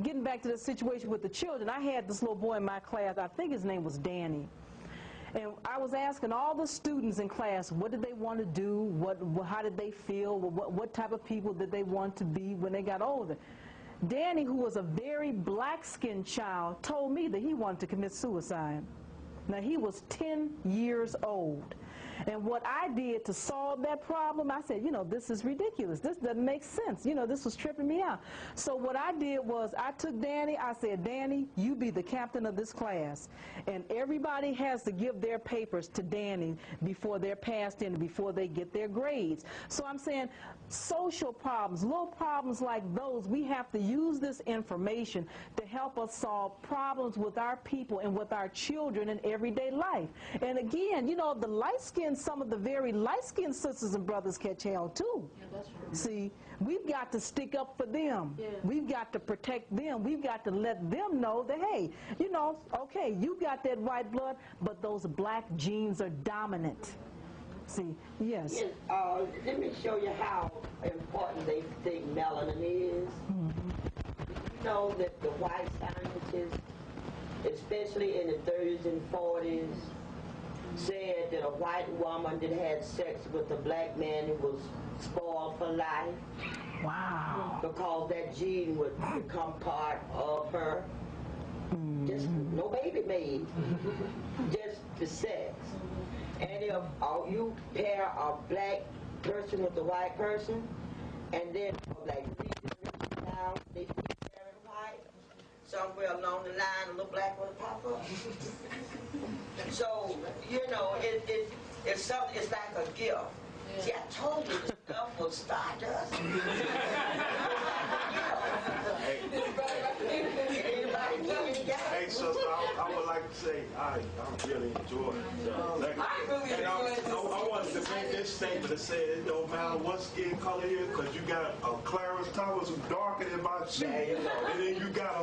getting back to the situation with the children, I had this little boy in my class, I think his name was Danny. And I was asking all the students in class, what did they want to do, how did they feel, what type of people did they want to be when they got older. Danny, who was a very black-skinned child, told me that he wanted to commit suicide. Now, he was 10 years old. And what I did to solve that problem, I said, you know, this is ridiculous. This doesn't make sense. You know, this was tripping me out. So what I did was I took Danny, I said, Danny, you be the captain of this class. And everybody has to give their papers to Danny before they're passed in, before they get their grades. So I'm saying social problems, little problems like those, we have to use this information to help us solve problems with our people and with our children in everyday life. And again, you know, the light-skinned seeing some of the very light-skinned sisters and brothers catch hell too. Yeah, that's true. See, we've got to stick up for them. Yeah. We've got to protect them. We've got to let them know that, hey, you know, okay, you got that white blood, but those black genes are dominant. See, yes. Yes, let me show you how important they think melanin is. You know that the white scientists, especially in the 30s and 40s, said that a white woman that had sex with a black man was spoiled for life. Wow. Because that gene would become part of her. Just no baby made. Just the sex. And if you pair a black person with a white person, and then like now they pair white, somewhere along the line a little black one pop up. So, you know, it's something, it's like a gift. See, I told you the stuff was stardust. Hey, sister, I would like to say I really enjoyed it. I really enjoyed it. I wanted to make this statement that said it don't matter what skin color it is, because you got a Clarence Thomas who's darker than my shoe, and then you got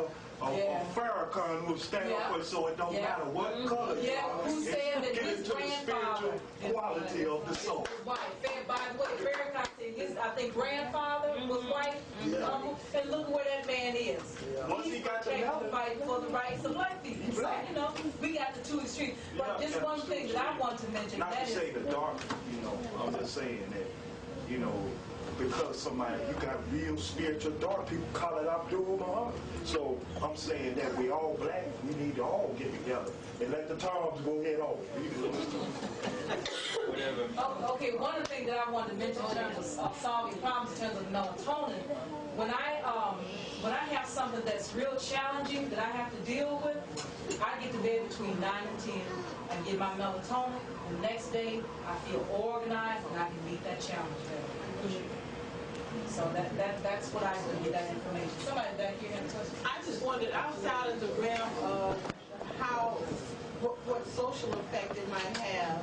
a Farrakhan who stand up for it, so it don't matter what color you are. Who said that get his into the grandfather spiritual quality of the soul. White. By the way, Farrakhan said his, I think, grandfather was white, and look where that man is. Once he got the melanin, fighting for the rights of black people. So, you know, we got the two extremes. But just one thing that I want to mention, not that to say the dark, you know, I'm just saying that, you know, because somebody, you got real spiritual dark people call it Abdul Muhammad. So I'm saying that we all black, we need to all get together and let the Toms go head on. Okay, one of the things that I wanted to mention in terms of solving problems in terms of melatonin, when I have something that's real challenging that I have to deal with, I get to bed between 9 and 10. I get my melatonin. The next day, I feel organized and I can meet that challenge better. So that's what I would get that information. Somebody back here has a question. I just wondered, outside of the realm of what social effect it might have,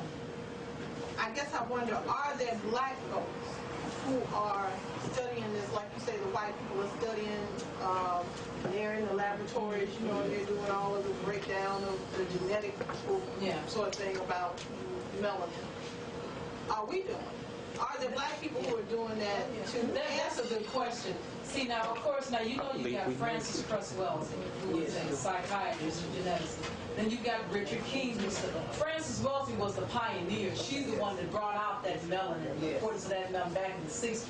I guess I wonder, are there black folks who are studying this, like you say, the white people are studying, they're in the laboratories, you know, and they're doing all of the breakdown of the genetic sort of thing about melanin. Are we doing it? Are there black people who are doing that too? That's a good question. See, now, of course, now you know you got Francis Cress Wells, who was a psychiatrist and geneticist. Then you got Richard King. Frances Wellesley was the pioneer. She's the one that brought out that melanin, the importance of that melanin back in the 60s.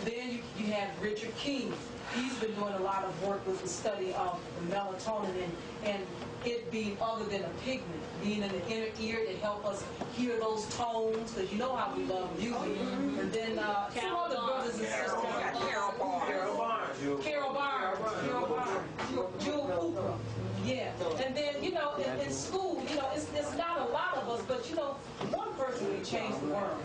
Then you had Richard King. He's been doing a lot of work with the study of the melatonin and it being other than a pigment, being in the inner ear to help us hear those tones, because you know how we love music. And then some other brothers and sisters. Carol Barnes. Jewel Cooper. Yeah. And then, you know, in school, you know, it's not a lot of us, but, you know, one person can change the world.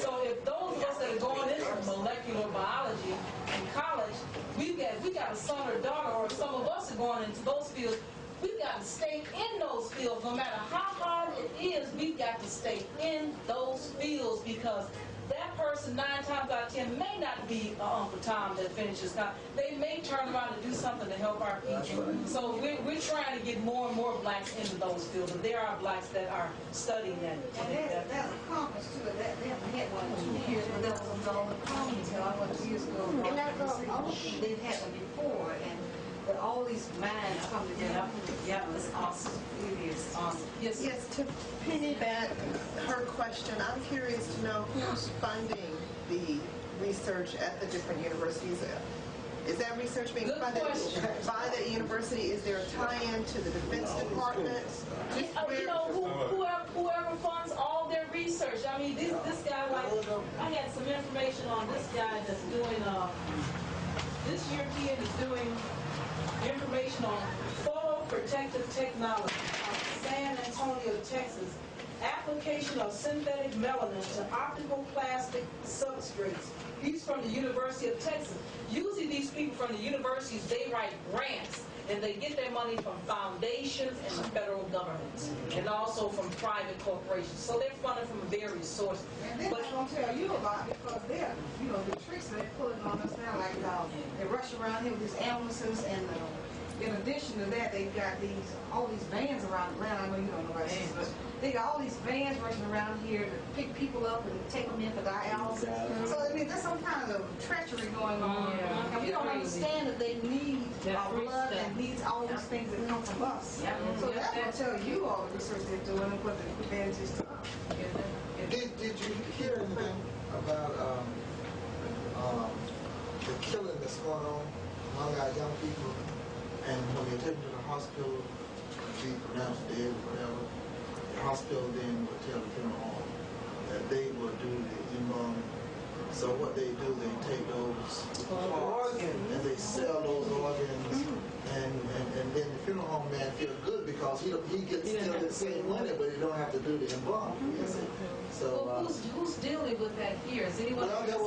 So if those of us that are going into molecular biology in college, we got a son or daughter, or some of us are going into those fields, we've got to stay in those fields. No matter how hard it is, we've got to stay in those fields, because that person 9 times out of 10 may not be Uncle Tom that finishes college. They may turn around and do something to help our people. So we're trying to get more and more blacks into those fields, and there are blacks that are studying that. And that's a conference too. They haven't had one in 2 years, but that was on the conference a few years ago. And that's they've had them before, and but all these minds come together. Yeah, it's awesome. It is awesome. Yes. Yes, to piggyback her question, I'm curious to know who's funding the research at the different universities. Is that research being funded by the university? Is there a tie-in to the Defense Department? You know, whoever funds all their research. I mean, this guy, like, I had some information on this guy that's doing, this European is doing information on photoprotective technology out of San Antonio, Texas. Application of synthetic melanin to optical plastic substrates. He's from the University of Texas. Usually these people from the universities, they write grants And they get their money from foundations and the federal government, and also from private corporations. So they're funded from various sources. And they're not going to tell you about it because they're, you know, the tricks they're pulling on us now, like they rush around here with these ambulances, and in addition to that, they've got all these vans around Atlanta. I know you don't know about this, but they got all these vans rushing around here to pick people up and take them in for dialysis. So I mean, there's some kind of treachery going on, and we don't understand that they need our blood and needs all these things that come from us. So that's going to tell you all the research they're doing and what the advantage is to us. Did you hear anything about the killing that's going on among our young people? And when they take them to the hospital, be pronounced dead or whatever, the hospital then will tell the funeral home that they will do the embalming. So what they do, they take those organs and they sell those organs, and then the funeral home man feels good because he gets still the same money, but he don't have to do the embalming. So who's dealing with that here? Is anyone? Well, there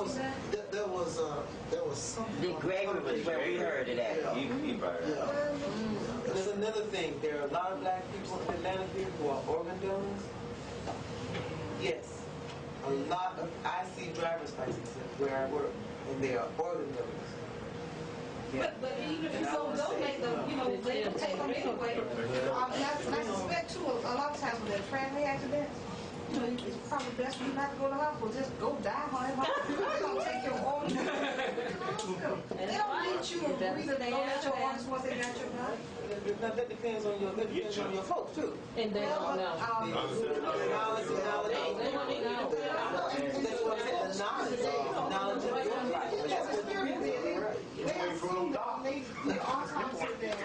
was something. Dick Gregory was where we heard of that. There's another thing. There are a lot of black people in Atlanta here who are organ donors. Yes. A lot of, I see driver's licenses where I work, and they are organ donors. Yeah. But even if you don't donate them, you know, they can take them anyway. I suspect too, a lot of times when they're traffic accidents, you know, it's probably best for you not to go to the hospital. Just go die on it. They don't take your organs. They don't need you to breathe and donate your organs once they got your blood. Now that depends on your folks too. And they don't know. Knowledge. That's what I said. The knowledge of your life. That's what the reason is. The autopsy there,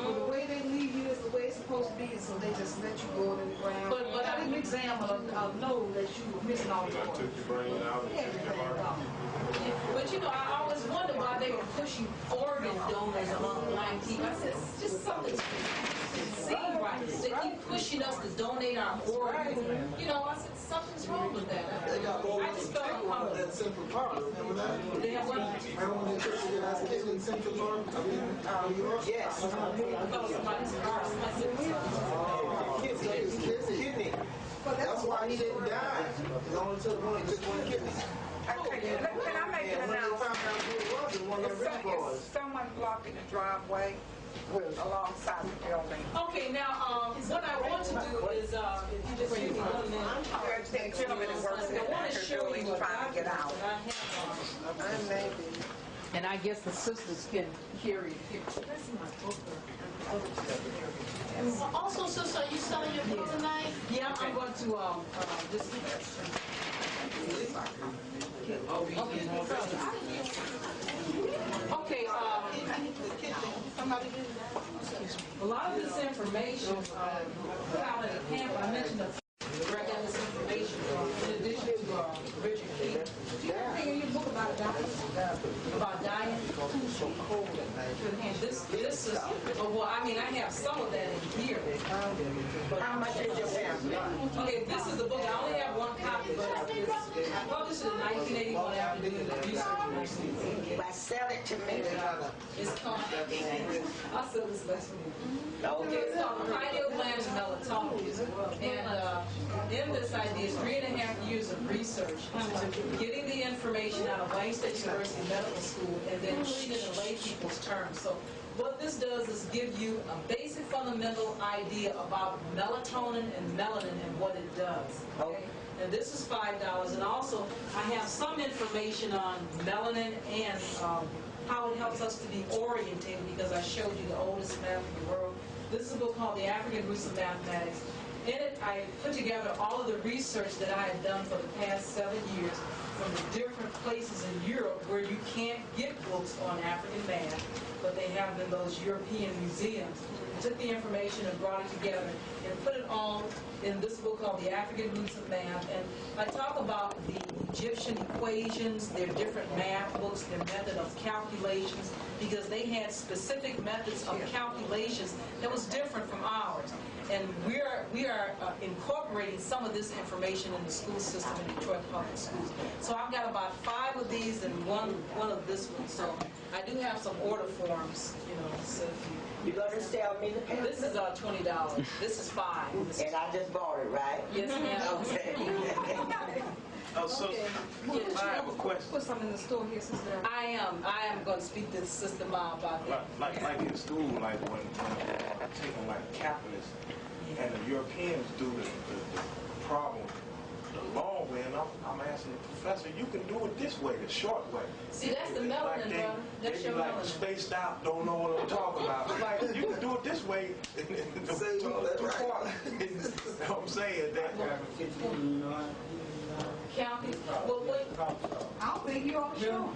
the way they leave you is the way it's supposed to be, and so they just let you go in the ground. But I didn't examine or know that you were missing all the organs. But you know, I always wonder why they were pushing organ donors among black people. I said, it's just something to see right. They keep pushing us to donate our organs. You know, I said, something's wrong with that. I just felt uncomfortable. That Central Park, remember that? They have what? Remember when they took the last kid in Central Park? New York? Yes. Kidney. That's why he didn't die. He only took one kidney. Can I make an announcement? Is someone blocking the driveway alongside the building? Okay, now what I want to do is, if you just give me 1 minute. That gentleman that works in the building trying to get out. And I guess the sisters can hear you. Also, sister, are you selling your book tonight? Yeah, I'm going to just. Okay, a lot of this information put out in the camp, I mentioned where I got this information from, in addition to Richard King. Do you have anything in your book about diet? About diet? This is, well, I mean, I have some of that in here. How much is your pamphlet? Okay, this is the book. I only have one copy, but I published it in 1981 after doing the research. But sell it to me. It's called, I'll sell this last one. Okay, it's called Pineal Gland Melatonin. And in this I did 3.5 years of research, getting the information out of Wayne State University Medical School and then putting it in lay people's terms. So what this does is give you a basic fundamental idea about melatonin and melanin and what it does. Okay? And this is $5. And also I have some information on melanin and how it helps us to be orientated, because I showed you the oldest map in the world. This is a book called The African Roots of Mathematics. In it, I put together all of the research that I had done for the past 7 years from the different places in Europe where you can't get books on African math, but they have in those European museums. I took the information and brought it together and put it all in this book called The African Roots of Math. And I talk about the Egyptian equations, their different math books, their method of calculations, because they had specific methods of calculations that was different from ours. And we are incorporating some of this information in the school system in Detroit Public Schools. So I've got about 5 of these and one of this one. So I do have some order forms, so if you're going to sell me the pamphlet? This is $20. This is 5. And I just bought it, right? Yes, ma'am. Okay. So I have a question. Put some in the store here, Sister. I am going to speak to Sister Ma about that. Like in school, like when taking like calculus, and the Europeans do the problem the long way, and I'm asking the professor, you can do it this way, the short way. See, that's the melanin, brother. That's your like melanin. Spaced out, don't know what I'm talking about. Like, you can do it this way. Say, well, that's right. You know what I'm saying? County. Well, wait. I don't think you're on the show.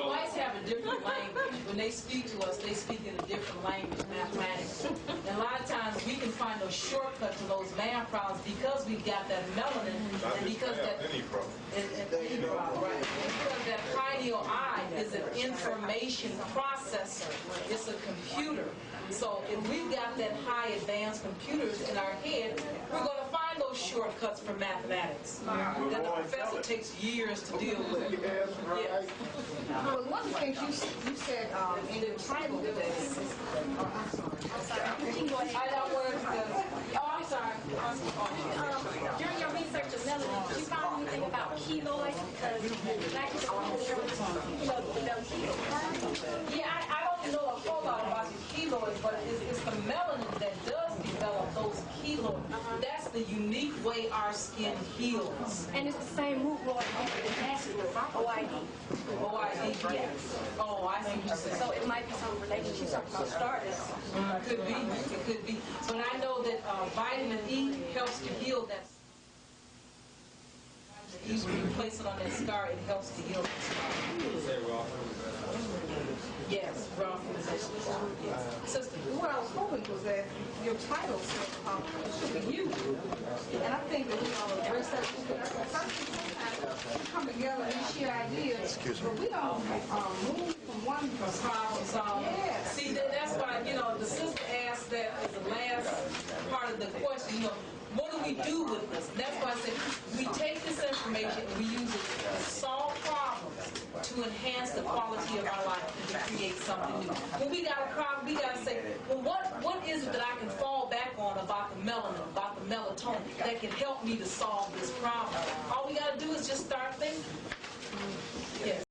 Whites have a different language. When they speak to us, they speak in a different language, mathematics. And a lot of times we can find those shortcuts to those math problems because we've got that melanin and because that because that pineal eye is an information processor. It's a computer. So if we've got that high advanced computers in our head, we're going to find those shortcuts for mathematics that the professor takes years to deal with. Yes. Well, one of the things you said in your title today. I'm sorry. I don't work I'm sorry. During your research of melanin, did you find anything about keloids? Because back in the yeah, I don't know a whole lot about the keloids, but it's the melanin that does develop those keloids. That's the unique way our skin heals. And it's the same root word as OID. OID, yes. Oh, I see what you're saying. So it might be some relationship about starters. Could be. It could be. But I know that vitamin E helps to heal that. When you place it on that scar, it helps to heal that scar. Yes, raw food vegetables. Yes. Sister. What I was hoping was that your title said it should be you. And I think that researchers come together and share ideas, but we don't move from one problem solving. Yes. See, that's why, the sister asked that as the last part of the question, what do we do with this? That's why I said we take this information and we use it to solve problems to enhance the quality of our life and to create something new. When we got a problem, we got to say, well, what is it that I can fall back on about the melanin, about the melatonin that can help me to solve this problem? All we got to do is just start thinking. Yes.